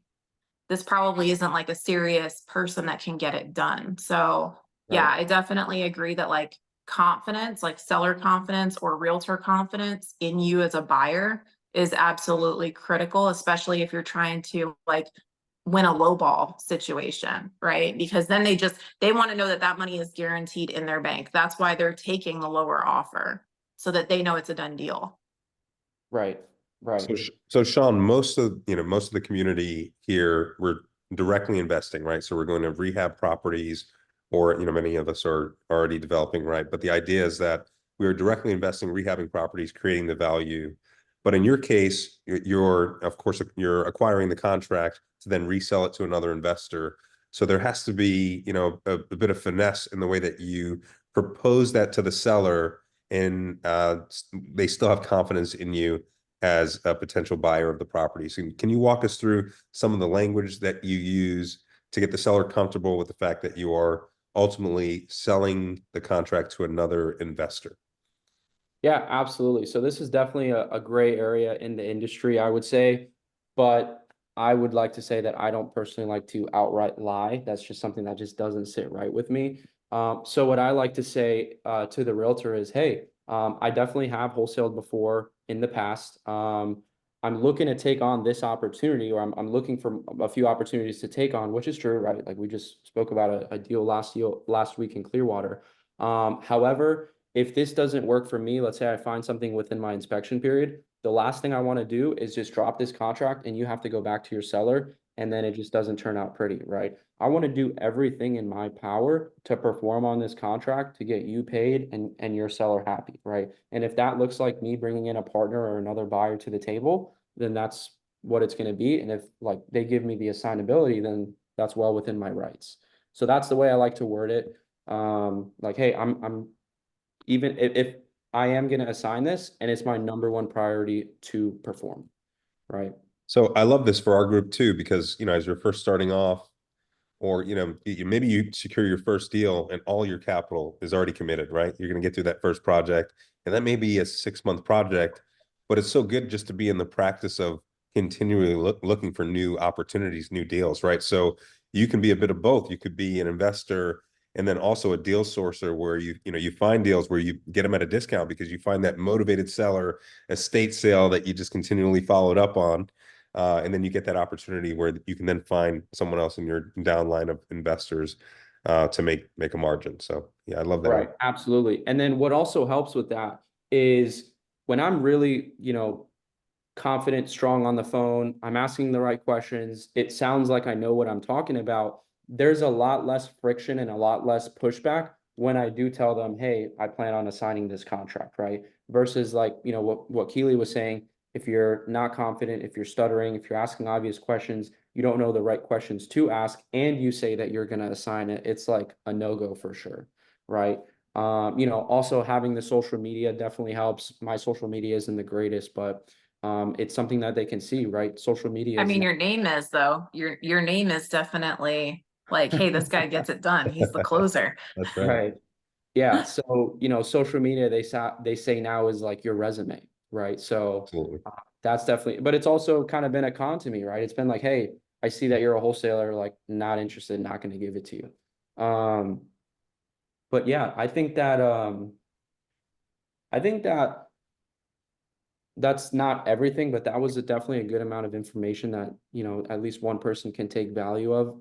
this probably isn't like a serious person that can get it done. So yeah, Right. I definitely agree that like confidence, like seller confidence or realtor confidence in you as a buyer is absolutely critical, especially if you're trying to like win a lowball situation, right? Because then they want to know that that money is guaranteed in their bank. That's why they're taking the lower offer, so that they know it's a done deal. Right. Right. So Sean, most of the community here, we're directly investing, right? So we're going to rehab properties, or many of us are already developing, right? But the idea is that we are directly investing, rehabbing properties, creating the value. But in your case, of course you're acquiring the contract to then resell it to another investor. So there has to be, a bit of finesse in the way that you propose that to the seller, and they still have confidence in you as a potential buyer of the property. So can you walk us through some of the language that you use to get the seller comfortable with the fact that you are ultimately selling the contract to another investor? Yeah, absolutely. So this is definitely a gray area in the industry, I would say, but I would like to say that I don't personally like to outright lie. That's just something that just doesn't sit right with me. So what I like to say to the realtor is, hey, I definitely have wholesaled before in the past. I'm looking to take on this opportunity, or I'm looking for a few opportunities to take on, which is true, right? Like we just spoke about a deal last week in Clearwater. However, if this doesn't work for me, let's say I find something within my inspection period, the last thing I want to do is just drop this contract and you have to go back to your seller, and then it just doesn't turn out pretty, right? I want to do everything in my power to perform on this contract to get you paid and your seller happy, right? And if that looks like me bringing in a partner or another buyer to the table, then that's what it's going to be. And if like they give me the assignability, then that's well within my rights. So that's the way I like to word it. Like, hey, I'm even if I am going to assign this and it's my number one priority to perform, right? So I love this for our group too, because as you're first starting off, or maybe you secure your first deal and all your capital is already committed, right? You're going to get through that first project, and that may be a 6-month project, but it's so good just to be in the practice of continually looking for new opportunities, new deals, right? So you can be a bit of both. You could be an investor and then also a deal sourcer, where you find deals where you get them at a discount because you find that motivated seller, estate sale that you just continually followed up on. And then you get that opportunity where you can then find someone else in your downline of investors to make a margin. So yeah, I love that. Right, absolutely. And then what also helps with that is when I'm really, confident, strong on the phone, I'm asking the right questions, it sounds like I know what I'm talking about. There's a lot less friction and a lot less pushback when I do tell them, hey, I plan on assigning this contract, right? Versus like, what Keely was saying, if you're not confident, if you're stuttering, if you're asking obvious questions, you don't know the right questions to ask, and you say that you're going to assign it, it's like a no-go for sure, right? Also having the social media definitely helps. My social media isn't the greatest, but it's something that they can see, right? Social media I is mean, your name is though, your name is definitely like, hey, this guy gets it done. He's the closer. That's right. right. Yeah. So, social media, they say now is like your resume, right? So Absolutely. that's definitely, but it's also kind of been a con to me, right? It's been like, hey, I see that you're a wholesaler, like not interested, not going to give it to you. But yeah, I think that that's not everything, but that was definitely a good amount of information that, at least one person can take value of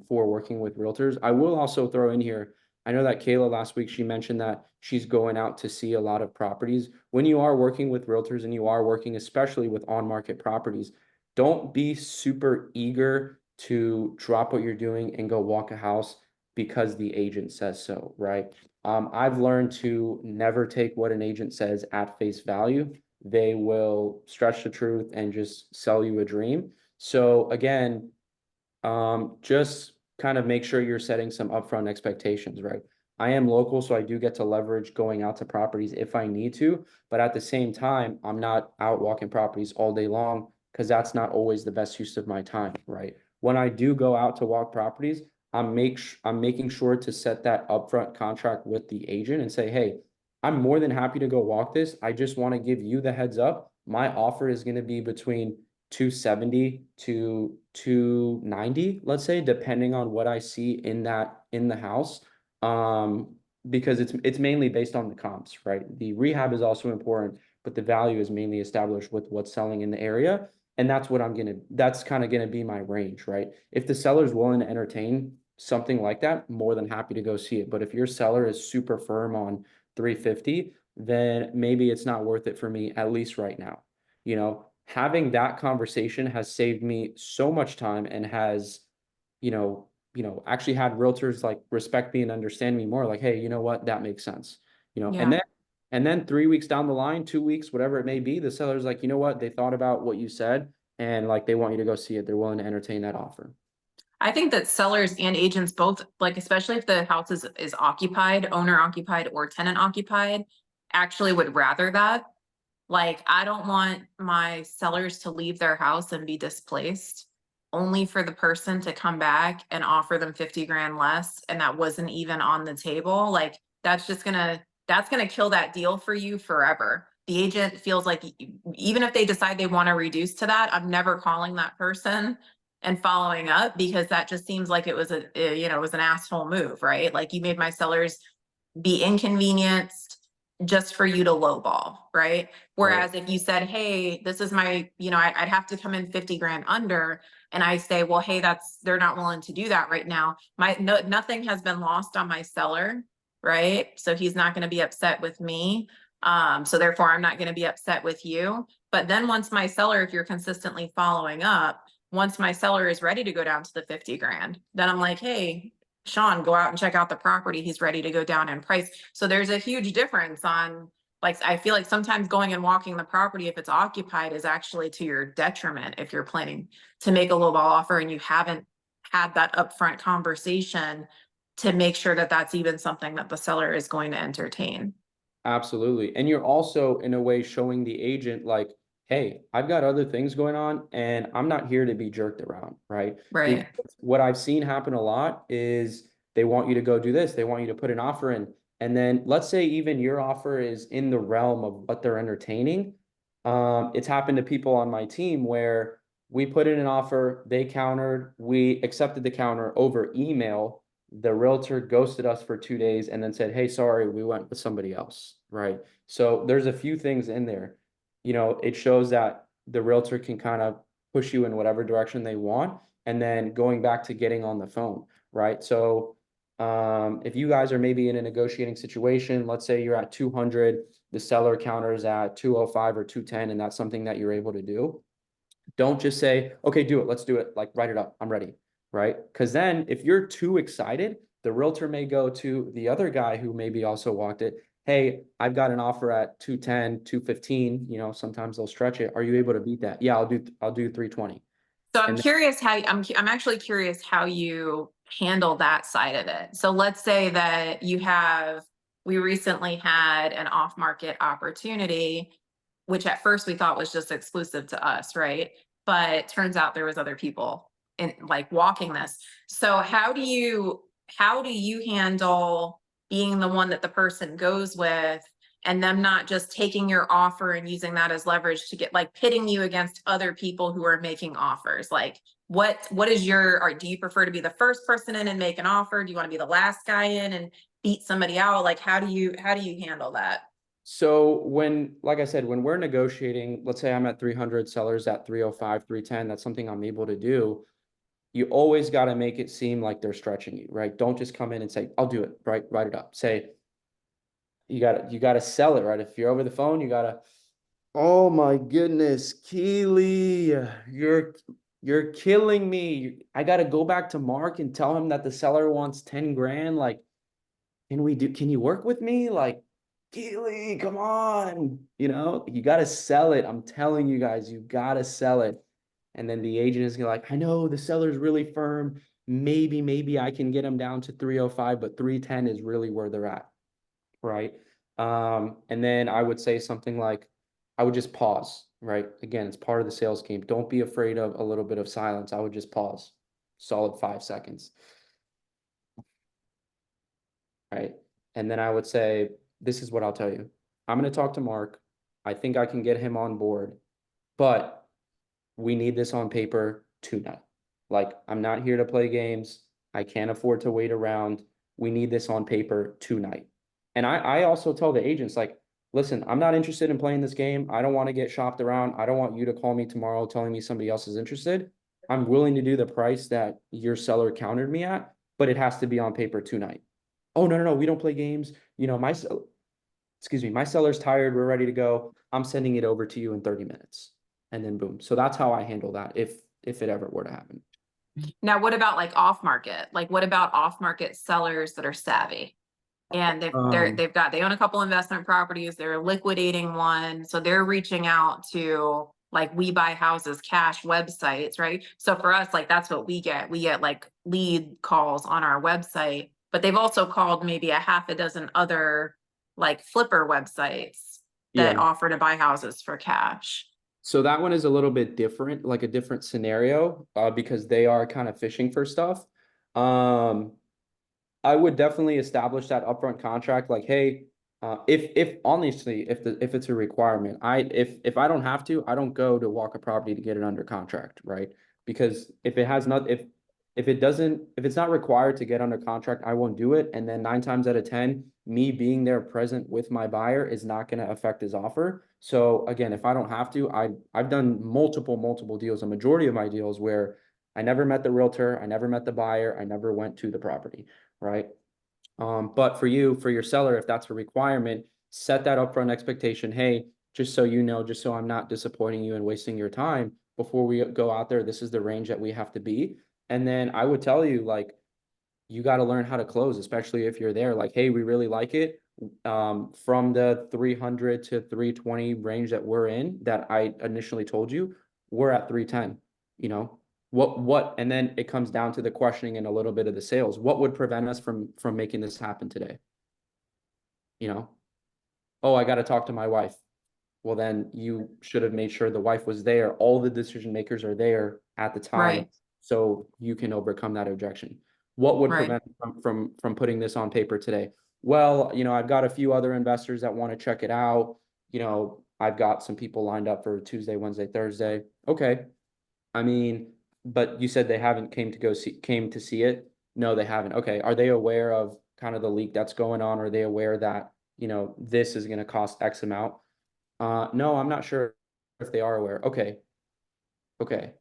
for working with realtors. I will also throw in here, I know that Kayla last week, she mentioned that she's going out to see a lot of properties. When you are working with realtors and you are working especially with on-market properties, don't be super eager to drop what you're doing and go walk a house because the agent says so, right? I've learned to never take what an agent says at face value. They will stretch the truth and just sell you a dream. So again, just kind of make sure you're setting some upfront expectations, right? I am local, so I do get to leverage going out to properties if I need to. But at the same time, I'm not out walking properties all day long because that's not always the best use of my time, right? When I do go out to walk properties, I'm making sure to set that upfront contract with the agent and say, hey, I'm more than happy to go walk this. I just want to give you the heads up. My offer is going to be between 270 to 290, let's say, depending on what I see in the house. Because it's mainly based on the comps, right? The rehab is also important, but the value is mainly established with what's selling in the area. And that's kind of gonna be my range, right? If the seller's willing to entertain something like that, more than happy to go see it. But if your seller is super firm on 350, then maybe it's not worth it for me, at least right now. You know, having that conversation has saved me so much time and has, actually had realtors like respect me and understand me more, like, hey, you know what, that makes sense. Yeah. And then 3 weeks down the line, 2 weeks, whatever it may be, the seller's like, you know what, they thought about what you said and like they want you to go see it. They're willing to entertain that offer. I think that sellers and agents both, like, especially if the house is occupied, owner occupied or tenant occupied, actually would rather that. Like, I don't want my sellers to leave their house and be displaced only for the person to come back and offer them 50 grand less. And that wasn't even on the table. Like, that's gonna kill that deal for you forever. The agent feels like even if they decide they want to reduce to that, I'm never calling that person and following up, because that just seems like it was it was an asshole move, right? Like, you made my sellers be inconvenienced just for you to lowball, right? Whereas if you said, hey, this is my, I'd have to come in 50 grand under, and I say, well, hey, they're not willing to do that right now. Nothing has been lost on my seller, right? So he's not going to be upset with me. So therefore I'm not going to be upset with you. But then once my seller, if you're consistently following up, once my seller is ready to go down to the 50 grand, then I'm like, hey, Sean, go out and check out the property. He's ready to go down in price. So there's a huge difference on, like, I feel like sometimes going and walking the property, if it's occupied, is actually to your detriment if you're planning to make a lowball offer and you haven't had that upfront conversation to make sure that that's even something that the seller is going to entertain. Absolutely. And you're also in a way showing the agent like, hey, I've got other things going on and I'm not here to be jerked around, right? Right. Because what I've seen happen a lot is they want you to go do this, they want you to put an offer in. And then let's say even your offer is in the realm of what they're entertaining. It's happened to people on my team where we put in an offer, they countered, we accepted the counter over email. The realtor ghosted us for 2 days and then said, hey, sorry, we went with somebody else, right? So there's a few things in there. It shows that the realtor can kind of push you in whatever direction they want. And then going back to getting on the phone, right? So if you guys are maybe in a negotiating situation, let's say you're at 200, the seller counters at 205 or 210, and that's something that you're able to do. Don't just say, okay, do it. Let's do it. Like, write it up. I'm ready. Right. Because then if you're too excited, the realtor may go to the other guy who maybe also walked it. Hey, I've got an offer at 210, 215. Sometimes they'll stretch it. Are you able to beat that? Yeah, I'll do 320. So I'm And curious how I'm actually curious how you handle that side of it. So let's say that we recently had an off-market opportunity, which at first we thought was just exclusive to us, right? But turns out there was other people in, like, walking this. So how do you handle being the one that the person goes with, and them not just taking your offer and using that as leverage to get, like, pitting you against other people who are making offers? Like, what is or do you prefer to be the first person in and make an offer? Do you want to be the last guy in and beat somebody out? Like, how do you handle that? so like I said, when we're negotiating, let's say I'm at 300, sellers at 305, 310, that's something I'm able to do. You always got to make it seem like they're stretching you, right? Don't just come in and say, I'll do it, right? Write it up. Say, you gotta sell it, right? If you're over the phone, you gotta, oh my goodness, Keely, you're killing me. I gotta go back to Mark and tell him that the seller wants 10 grand. Like, can you work with me? Like, Keely, come on. You gotta sell it. I'm telling you guys, you gotta sell it. And then the agent is gonna like, I know the seller's really firm. maybe I can get them down to 305, but 310 is really where they're at, right? And then I would say something like, I would just pause, right? Again, it's part of the sales game. Don't be afraid of a little bit of silence. I would just pause, solid 5 seconds, right? And then I would say, this is what I'll tell you. I'm going to talk to Mark. I think I can get him on board, but we need this on paper tonight. Like, I'm not here to play games. I can't afford to wait around. We need this on paper tonight. And I also tell the agents, like, listen, I'm not interested in playing this game. I don't want to get shopped around. I don't want you to call me tomorrow telling me somebody else is interested. I'm willing to do the price that your seller countered me at, but it has to be on paper tonight. Oh, no, we don't play games. You know, my seller's tired. We're ready to go. I'm sending it over to you in 30 minutes. And then boom. So that's how I handle that if it ever were to happen. Now, what about like off market? Like, what about off market sellers that are savvy? And they own a couple investment properties, they're liquidating one, so they're reaching out to like We Buy Houses Cash websites, right? So for us, like that's what we get. We get like lead calls on our website, but they've also called maybe a half a dozen other like flipper websites that Yeah. offer to buy houses for cash. So that one is a little bit different, like a different scenario, because they are kind of fishing for stuff. I would definitely establish that upfront contract, like, hey, if honestly, if it's a requirement, if I don't have to, I don't go to walk a property to get it under contract, right? Because if it has not, if it doesn't, if it's not required to get under contract, I won't do it. And then 9 times out of 10, me being there present with my buyer is not going to affect his offer. So again, if I don't have to, I've done multiple deals, a majority of my deals where I never met the realtor, I never met the buyer, I never went to the property, right? But for your seller, if that's a requirement, set that upfront expectation. Hey, just so you know, just so I'm not disappointing you and wasting your time before we go out there, this is the range that we have to be. And then I would tell you, like, you got to learn how to close, especially if you're there. Like, hey, we really like it. From the 300 to 320 range that we're in, that I initially told you, we're at 310, you know, and then it comes down to the questioning and a little bit of the sales. What would prevent us from making this happen today? You know, oh, I got to talk to my wife. Well, then you should have made sure the wife was there. All the decision makers are there at the time, Right. so you can overcome that objection. What would Right. prevent from putting this on paper today? Well, you know, I've got a few other investors that want to check it out. You know, I've got some people lined up for Tuesday, Wednesday, Thursday. Okay. I mean, but you said they haven't came to see it. No, they haven't. Okay. Are they aware of kind of the leak that's going on? Are they aware that, you know, this is going to cost X amount? No, I'm not sure if they are aware. Okay. Okay.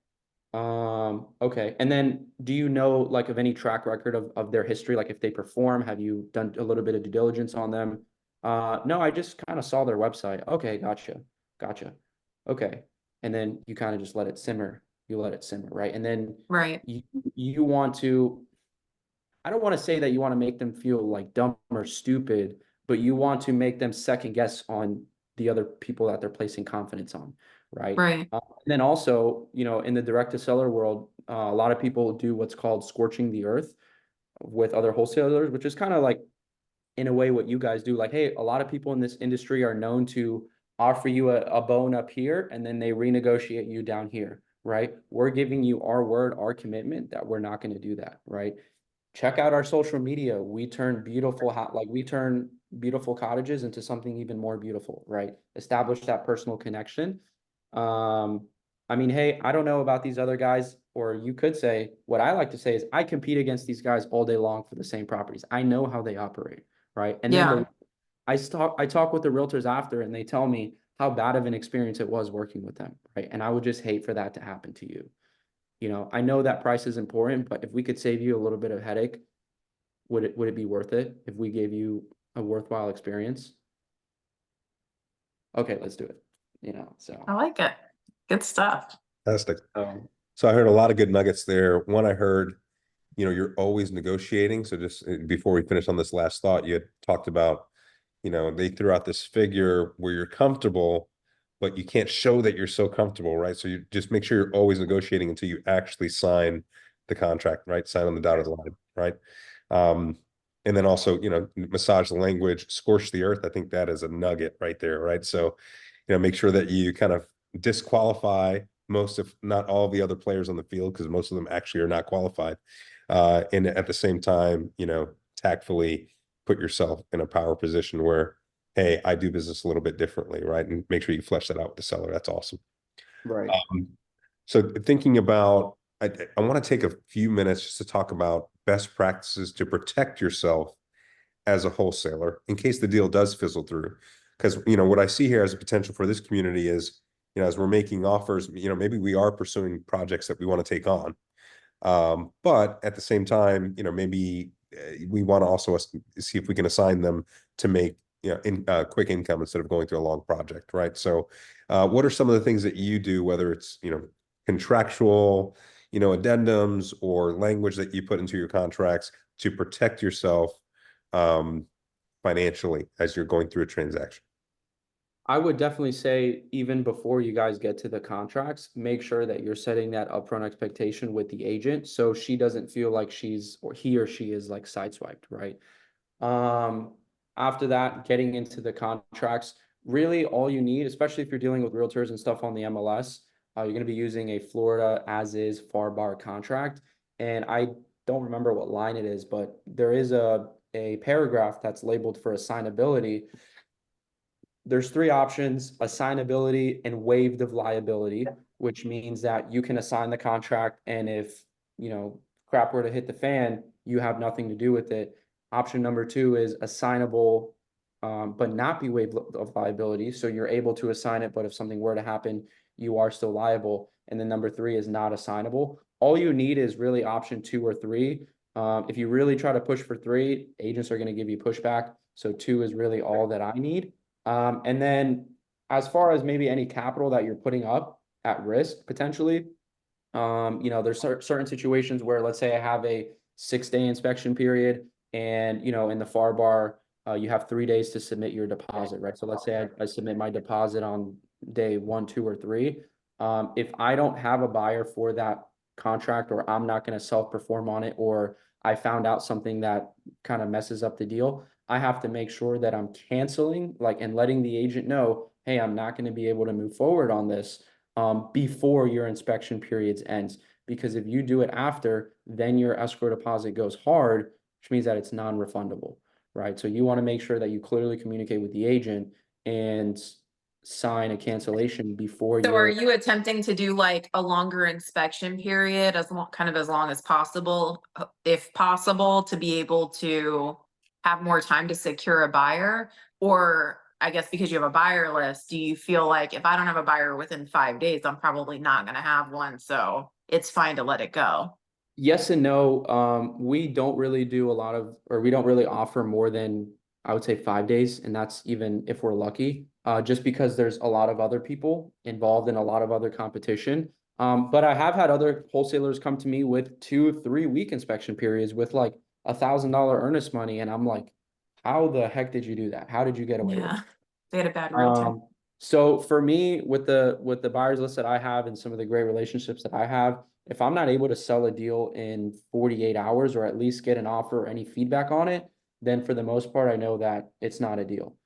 Okay. And then do you know like of any track record of their history? Like if they perform, have you done a little bit of due diligence on them? No, I just kind of saw their website. Okay, gotcha. Gotcha. Okay. And then you kind of just let it simmer. You let it simmer, right? And then Right. you want to, I don't want to say that you want to make them feel like dumb or stupid, but you want to make them second guess on the other people that they're placing confidence on, right? Right. And then also, you know, in the direct to seller world, a lot of people do what's called scorching the earth with other wholesalers, which is kind of like in a way what you guys do. Like, hey, a lot of people in this industry are known to offer you a bone up here and then they renegotiate you down here, right? We're giving you our word, our commitment that we're not going to do that, right? Check out our social media. We turn beautiful cottages into something even more beautiful, right? Establish that personal connection. I mean, hey, I don't know about these other guys, or you could say, what I like to say is I compete against these guys all day long for the same properties. I know how they operate, right? And then Yeah. I talk with the realtors after and they tell me how bad of an experience it was working with them, right? And I would just hate for that to happen to you. You know, I know that price is important, but if we could save you a little bit of headache, would it be worth it if we gave you a worthwhile experience? Okay, let's do it. You know, so I like it. Good stuff. Fantastic. um, So I heard a lot of good nuggets there. One, I heard, you know, you're always negotiating. So just before we finish on this last thought, you had talked about, you know, they threw out this figure where you're comfortable, but you can't show that you're so comfortable, right? So you just make sure you're always negotiating until you actually sign the contract, right? Sign on the dotted line, right? And then also, massage the language, scorch the earth. I think that is a nugget right there, right? So, make sure that you kind of disqualify most, if not all, the other players on the field, because most of them actually are not qualified. And at the same time, tactfully put yourself in a power position where, hey, I do business a little bit differently, right? And make sure you flesh that out with the seller. That's awesome. Right. So thinking about, I want to take a few minutes just to talk about best practices to protect yourself as a wholesaler in case the deal does fizzle through. Because, what I see here as a potential for this community is, as we're making offers, maybe we are pursuing projects that we want to take on. But at the same time, maybe we want to also see if we can assign them to make, quick income instead of going through a long project, right? So what are some of the things that you do, whether it's, contractual, addendums or language that you put into your contracts to protect yourself financially as you're going through a transaction? I would definitely say even before you guys get to the contracts, make sure that you're setting that upfront expectation with the agent so she doesn't feel like she's or he or she is like sideswiped, right? Um, After that, getting into the contracts, really all you need, especially if you're dealing with realtors and stuff on the MLS, you're going to be using a Florida as is FAR bar contract. And I don't remember what line it is, but there is a paragraph that's labeled for assignability. There's three options: assignability and waived of liability, which means that you can assign the contract, and if crap were to hit the fan, you have nothing to do with it. Option number two is assignable, but not be waived of liability. So you're able to assign it, but if something were to happen, you are still liable. And then number three is not assignable. All you need is really option two or three. If you really try to push for three, agents are going to give you pushback. So two is really all that I need. And then as far as maybe any capital that you're putting up at risk potentially, there's certain situations where, let's say I have a 6-day inspection period and, in the FAR bar, you have 3 days to submit your deposit, right? So let's say I submit my deposit on day 1, 2, or 3. If I don't have a buyer for that contract, or I'm not going to self-perform on it, or I found out something that kind of messes up the deal, I have to make sure that I'm canceling, and letting the agent know, hey, I'm not going to be able to move forward on this before your inspection periods ends. Because if you do it after, then your escrow deposit goes hard, which means that it's non-refundable, right? So you want to make sure that you clearly communicate with the agent and sign a cancellation before So are your. you attempting to do like a longer inspection period as long, kind of as long as possible, if possible, to be able to have more time to secure a buyer? Or I guess because you have a buyer list, do you feel like if I don't have a buyer within 5 days, I'm probably not going to have one, so it's fine to let it go? Yes and no. We don't really do a lot of, or we don't really offer more than, I would say, 5 days, and that's even if we're lucky. Just because there's a lot of other people involved in a lot of other competition. But I have had other wholesalers come to me with 2-3 week inspection periods with like $1,000 earnest money, and I'm like, how the heck did you do that? How did you get away with it? Yeah, they had a bad realtor. So for me, with the buyers list that I have and some of the great relationships that I have, if I'm not able to sell a deal in 48 hours or at least get an offer or any feedback on it, then for the most part, I know that it's not a deal.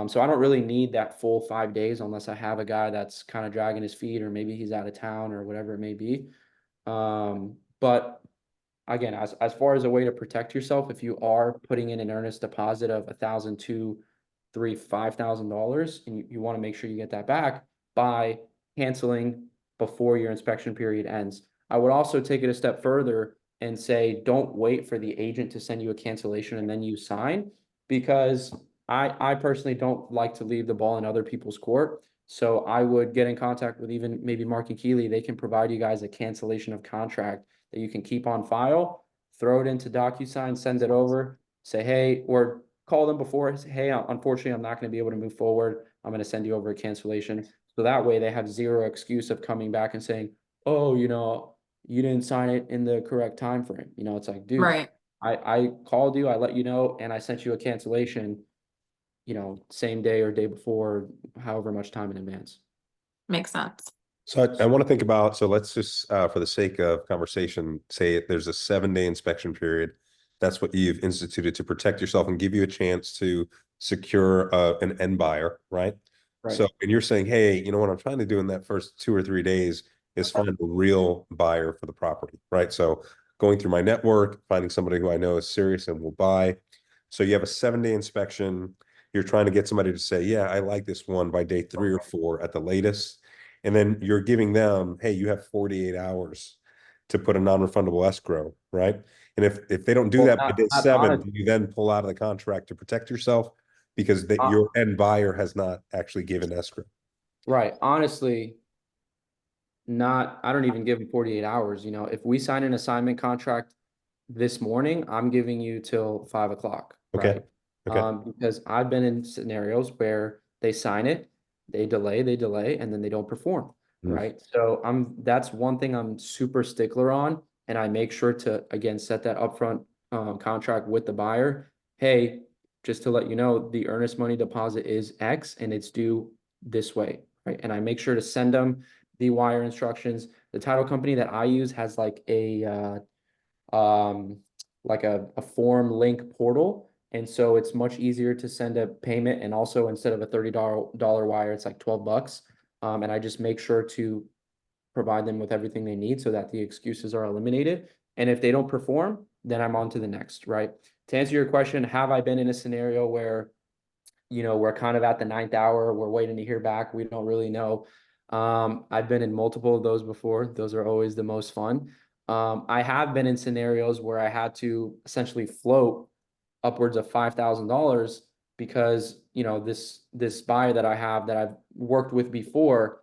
So I don't really need that full 5 days unless I have a guy that's kind of dragging his feet, or maybe he's out of town or whatever it may be. But again, as far as a way to protect yourself, if you are putting in an earnest deposit of $1,000, $2,000, $3,000, $5,000, and you want to make sure you get that back by canceling before your inspection period ends. I would also take it a step further and say, don't wait for the agent to send you a cancellation and then you sign, because I personally don't like to leave the ball in other people's court. So I would get in contact with even maybe Mark and Keeley. They can provide you guys a cancellation of contract that you can keep on file, throw it into DocuSign, send it over, say, hey, or call them before, say, hey, unfortunately, I'm not going to be able to move forward. I'm going to send you over a cancellation. So that way they have zero excuse of coming back and saying, oh, you didn't sign it in the correct time frame. It's like, dude, Right, I called you, I let you know, and I sent you a cancellation, same day or day before, however much time in advance. makes sense. So I want to think about, so let's just, for the sake of conversation, say there's a 7-day inspection period. That's what you've instituted to protect yourself and give you a chance to secure an end buyer, right? Right. So, and you're saying, hey, you know what I'm trying to do in that first 2 or 3 days is find a real buyer for the property, right? So going through my network, finding somebody who I know is serious and will buy. So you have a 7-day inspection. You're trying to get somebody to say, yeah, I like this one by day 3 or 4 at the latest. And then you're giving them, hey, you have 48 hours to put a non-refundable escrow, right? And if they don't do Well, that by day not 7, honest, do you then pull out of the contract to protect yourself because that uh, your end buyer has not actually given escrow? right. Honestly, I don't even give them 48 hours. You know, if we sign an assignment contract this morning, I'm giving you till 5 o'clock, Okay. right? Okay. Because I've been in scenarios where they sign it, they delay, and then they don't perform, Mm. right? So that's one thing I'm super stickler on, and I make sure to again set that upfront contract with the buyer. Hey, just to let you know, the earnest money deposit is X and it's due this way, right? And I make sure to send them the wire instructions. The title company that I use has like um, a form link portal. And so it's much easier to send a payment. And also instead of a $30 wire, it's like 12 bucks. And I just make sure to provide them with everything they need so that the excuses are eliminated. And if they don't perform, then I'm on to the next, right? To answer your question, have I been in a scenario where, you know, we're kind of at the 9th hour, we're waiting to hear back, we don't really know. I've been in multiple of those before. Those are always the most fun. I have been in scenarios where I had to essentially float upwards of $5,000 because, you know, this buyer that I have that I've worked with before,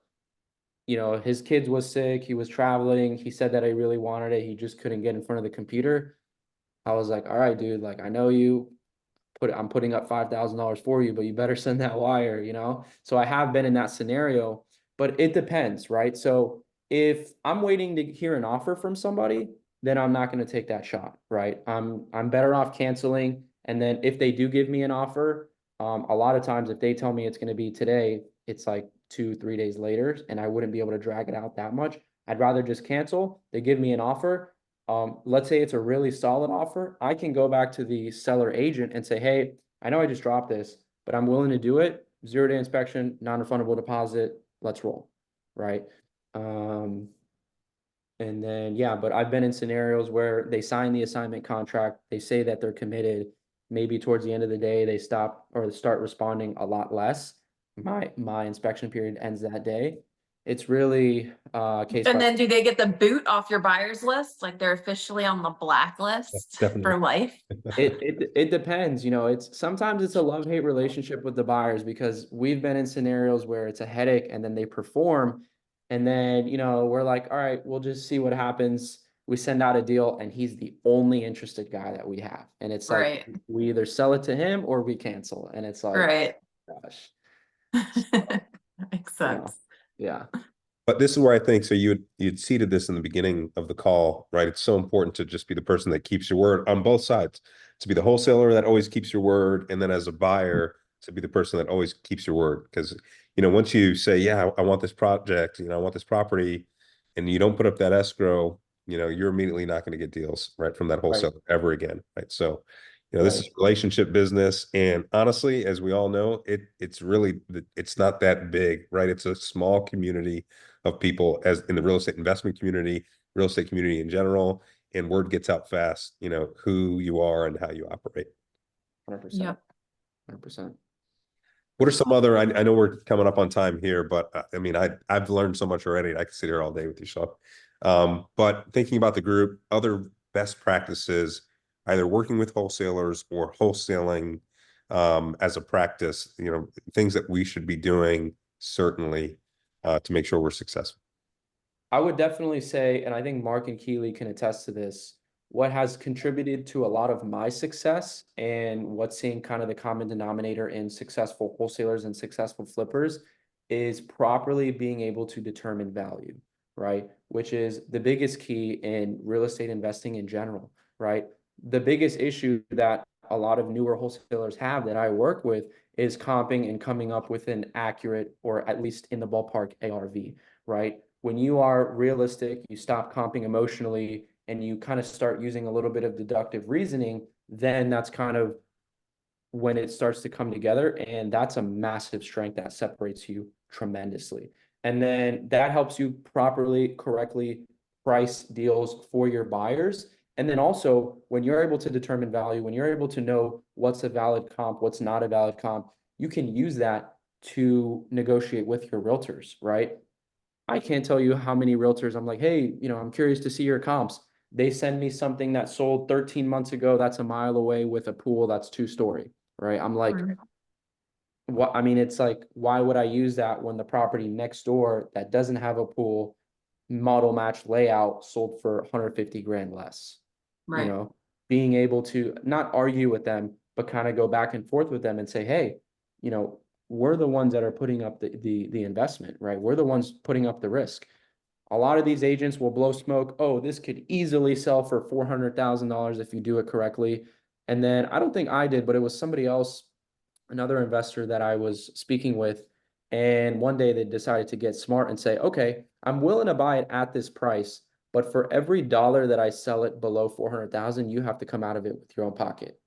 you know, his kids was sick, he was traveling, he said that I really wanted it, he just couldn't get in front of the computer. I was like, all right, dude, like I know you, I'm putting up $5,000 for you, but you better send that wire, you know? So I have been in that scenario, but it depends, right? So if I'm waiting to hear an offer from somebody, then I'm not going to take that shot, right? I'm better off canceling. And then if they do give me an offer, a lot of times if they tell me it's going to be today, it's like 2, 3 days later, and I wouldn't be able to drag it out that much. I'd rather just cancel. They give me an offer. Let's say it's a really solid offer. I can go back to the seller agent and say, hey, I know I just dropped this, but I'm willing to do it. 0-day inspection, non-refundable deposit. Let's roll. Right. Um, and then, yeah, but I've been in scenarios where they sign the assignment contract, they say that they're committed. Maybe towards the end of the day, they stop or start responding a lot less. My inspection period ends that day. It's really case And by. then do they get the boot off your buyers list? Like they're officially on the blacklist Definitely. for life? It depends, you know, it's sometimes it's a love-hate relationship with the buyers because we've been in scenarios where it's a headache and then they perform. And then, you know, we're like, all right, we'll just see what happens. We send out a deal and he's the only interested guy that we have. And it's like Right, we either sell it to him or we cancel. And it's like, right. gosh, Makes you know, sense. yeah. But this is where I think, so you'd seeded this in the beginning of the call, right? It's so important to just be the person that keeps your word on both sides, to be the wholesaler that always keeps your word, and then as a buyer, to be the person that always keeps your word. Because, you know, once you say, yeah, I want this project, you know, I want this property, and you don't put up that escrow, you know, you're immediately not going to get deals, right, from that Right, wholesaler ever again, right? So, you know, this right. is relationship business, and honestly, as we all know, it's really, it's not that big, right? It's a small community of people as in the real estate investment community, real estate community in general, and word gets out fast, you know, who you are and how you operate. 100%, Yep. 100%. What are some other, I know we're coming up on time here, but I mean, I've learned so much already. I could sit here all day with you, Sean. But thinking about the group, other best practices, either working with wholesalers or wholesaling as a practice, you know, things that we should be doing certainly to make sure we're successful. I would definitely say, and I think Mark and Keely can attest to this, what has contributed to a lot of my success and what's seeing kind of the common denominator in successful wholesalers and successful flippers is properly being able to determine value, right? Which is the biggest key in real estate investing in general, right? The biggest issue that a lot of newer wholesalers have that I work with is comping and coming up with an accurate or at least in the ballpark ARV, right? when you are realistic, you stop comping emotionally, and you kind of start using a little bit of deductive reasoning, then that's kind of when it starts to come together. And that's a massive strength that separates you tremendously. And then that helps you properly, correctly price deals for your buyers. And then also, when you're able to determine value, when you're able to know what's a valid comp, what's not a valid comp, you can use that to negotiate with your realtors, right? I can't tell you how many realtors I'm like, hey, I'm curious to see your comps. They send me something that sold 13 months ago that's a mile away with a pool that's 2-story, right? I'm like, what? I mean, it's like, why would I use that when the property next door that doesn't have a pool, model match layout, sold for 150 grand less? Right. Being able to not argue with them, but kind of go back and forth with them and say, hey, we're the ones that are putting up the investment, right? We're the ones putting up the risk. A lot of these agents will blow smoke. Oh, this could easily sell for $400,000 if you do it correctly. And then I don't think I did, but it was somebody else, another investor that I was speaking with. And one day they decided to get smart and say, okay, I'm willing to buy it at this price, but for every dollar that I sell it below 400,000, you have to come out of it with your own pocket.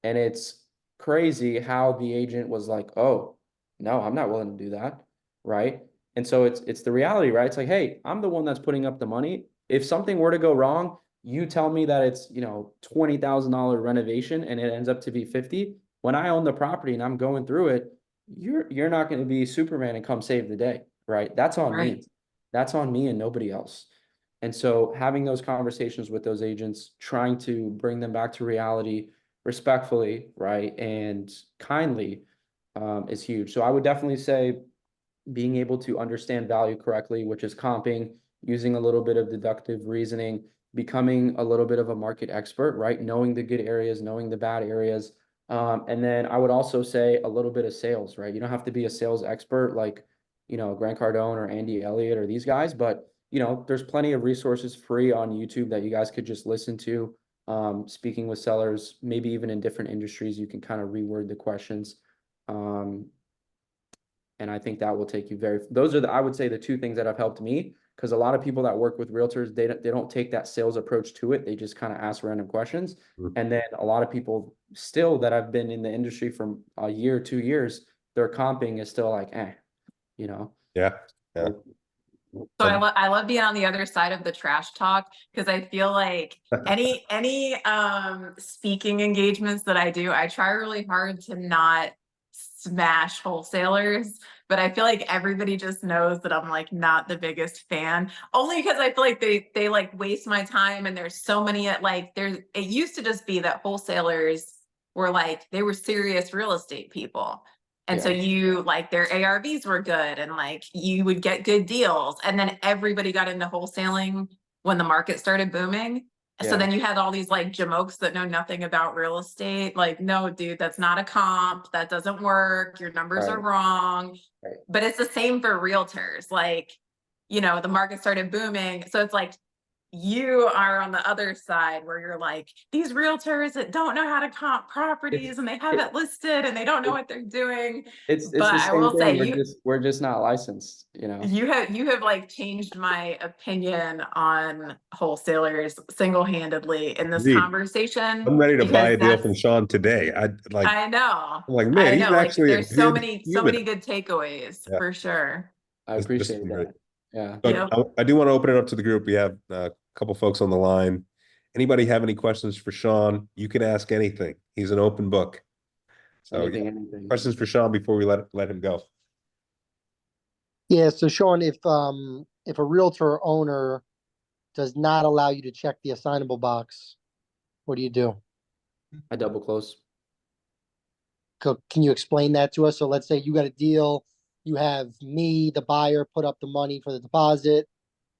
And it's crazy how the agent was like, oh, no, I'm not willing to do that. Right. And so it's the reality, right? It's like, hey, I'm the one that's putting up the money. If something were to go wrong, you tell me that it's, $20,000 renovation and it ends up to be 50. When I own the property and I'm going through it, you're not going to be Superman and come save the day, right? That's on me. Right. That's on me and nobody else. And so having those conversations with those agents, trying to bring them back to reality respectfully, right, and kindly, is huge. So I would definitely say being able to understand value correctly, which is comping, using a little bit of deductive reasoning, becoming a little bit of a market expert, right? Knowing the good areas, knowing the bad areas. And then I would also say a little bit of sales, right? You don't have to be a sales expert like, Grant Cardone or Andy Elliott or these guys, but there's plenty of resources free on YouTube that you guys could just listen to. Speaking with sellers, maybe even in different industries, you can kind of reword the questions. And I think that will take you those are I would say the two things that have helped me, because a lot of people that work with realtors, they don't take that sales approach to it. They just kind of ask random questions. And then a lot of people still that have been in the industry for a year, 2 years, their comping is still like, Yeah. So I love being on the other side of the trash talk, because I feel like any speaking engagements that I do, I try really hard to not smash wholesalers, but I feel like everybody just knows that I'm like not the biggest fan, only because I feel like they like waste my time, and there's so many it used to just be that wholesalers were like, they were serious real estate people. And so you like their ARVs were good, and like you would get good deals. And then everybody got into wholesaling when the market started booming. So then you had all these like jamokes that know nothing about real estate. Like, no, dude, that's not a comp. That doesn't work. Your numbers are wrong. Right. But it's the same for realtors. Like, the market started booming. So it's like, you are on the other side where you're like, these realtors that don't know how to comp properties and they have it listed and they don't know what they're doing. It's But the I same will say thing. We're just not licensed, you have like changed my opinion on wholesalers single-handedly in this Indeed. conversation, I'm ready to buy because a deal from Sean today. I'm like, man, he's like actually a there's so good many human. good takeaways for sure. I This has appreciate been that. great. Yeah. But I do want to open it up to the group. We have a couple folks on the line. Anybody have any questions for Sean? You can ask anything. He's an open book. So Anything. questions for Sean before we let him go. Yeah, so Sean, if a realtor owner does not allow you to check the assignable box, what do you do? I double close. Can you explain that to us? So let's say you got a deal, you have me, the buyer, put up the money for the deposit,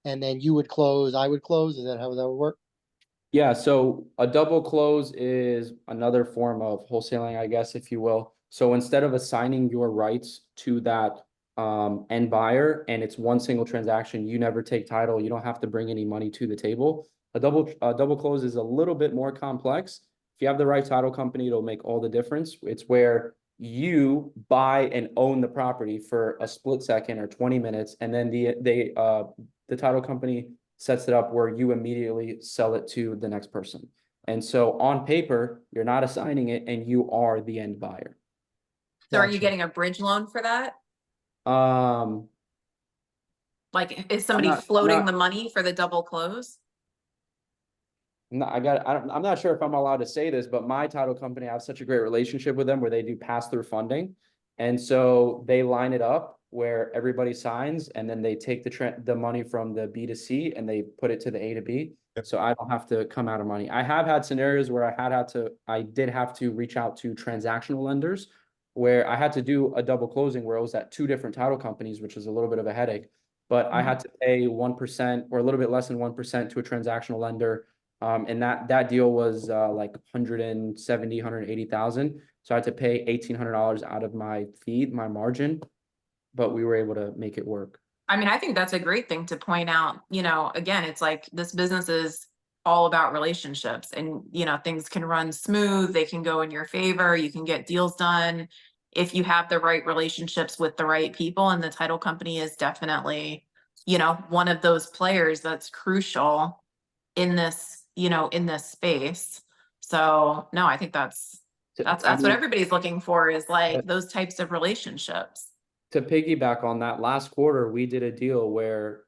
and then you would close, I would close. Is that how that would work? Yeah, so a double close is another form of wholesaling, I guess, if you will. So instead of assigning your rights to that end buyer, and it's one single transaction, you never take title, you don't have to bring any money to the table. A double close is a little bit more complex. If you have the right title company, it'll make all the difference. It's where you buy and own the property for a split second or 20 minutes, and then the title company sets it up where you immediately sell it to the next person. And so on paper, you're not assigning it and you are the end buyer. So are you Gotcha. getting a bridge loan for that? Um, Like, is somebody not- floating not- the money for the double close? No, I'm not sure if I'm allowed to say this, but my title company, I have such a great relationship with them where they do pass-through funding. And so they line it up where everybody signs and then they take the money from the B to C and they put it to the A to B. Yep. So I don't have to come out of money. I have had scenarios where I did have to reach out to transactional lenders where I had to do a double closing where it was at two different title companies, which was a little bit of a headache. But I had to pay 1% or a little bit less than 1% to a transactional lender. And that deal was like 170, 180,000. So I had to pay $1,800 out of my fee, my margin, but we were able to make it work. I mean, I think that's a great thing to point out. Again, it's like this business is all about relationships and, things can run smooth, they can go in your favor, you can get deals done if you have the right relationships with the right people. And the title company is definitely, one of those players that's crucial in this, in this space. So no, I think that's what everybody's looking for is like those types of relationships. To piggyback on that, last quarter, we did a deal where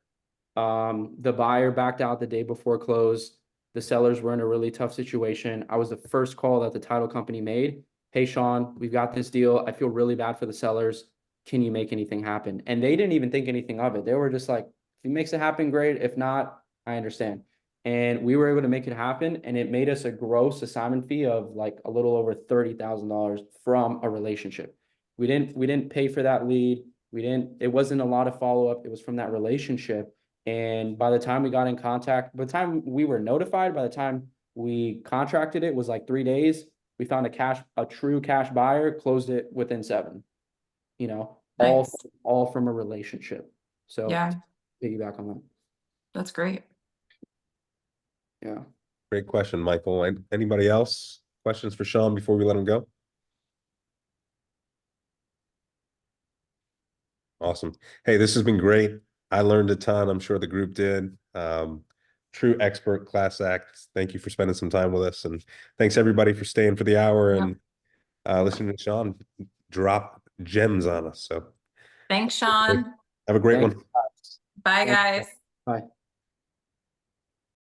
the buyer backed out the day before close. The sellers were in a really tough situation. I was the first call that the title company made. Hey, Sean, we've got this deal. I feel really bad for the sellers. Can you make anything happen? And they didn't even think anything of it. They were just like, if he makes it happen, great. If not, I understand. And we were able to make it happen. And it made us a gross assignment fee of like a little over $30,000 from a relationship. We didn't pay for that lead. It wasn't a lot of follow-up. It was from that relationship. And by the time we got in contact, by the time we were notified, by the time we contracted it was like 3 days. We found a true cash buyer, closed it within 7. Nice. All from a relationship. So Yeah, piggyback on that. that's great. Yeah. Great question, Michael. And anybody else? Questions for Sean before we let him go? Awesome. Hey, this has been great. I learned a ton. I'm sure the group did. True expert class act. Thank you for spending some time with us. And thanks everybody for staying for the hour Yep. and listening to Sean drop gems on us. So Thanks, Sean. have a great Thanks. one. Bye, guys. Bye.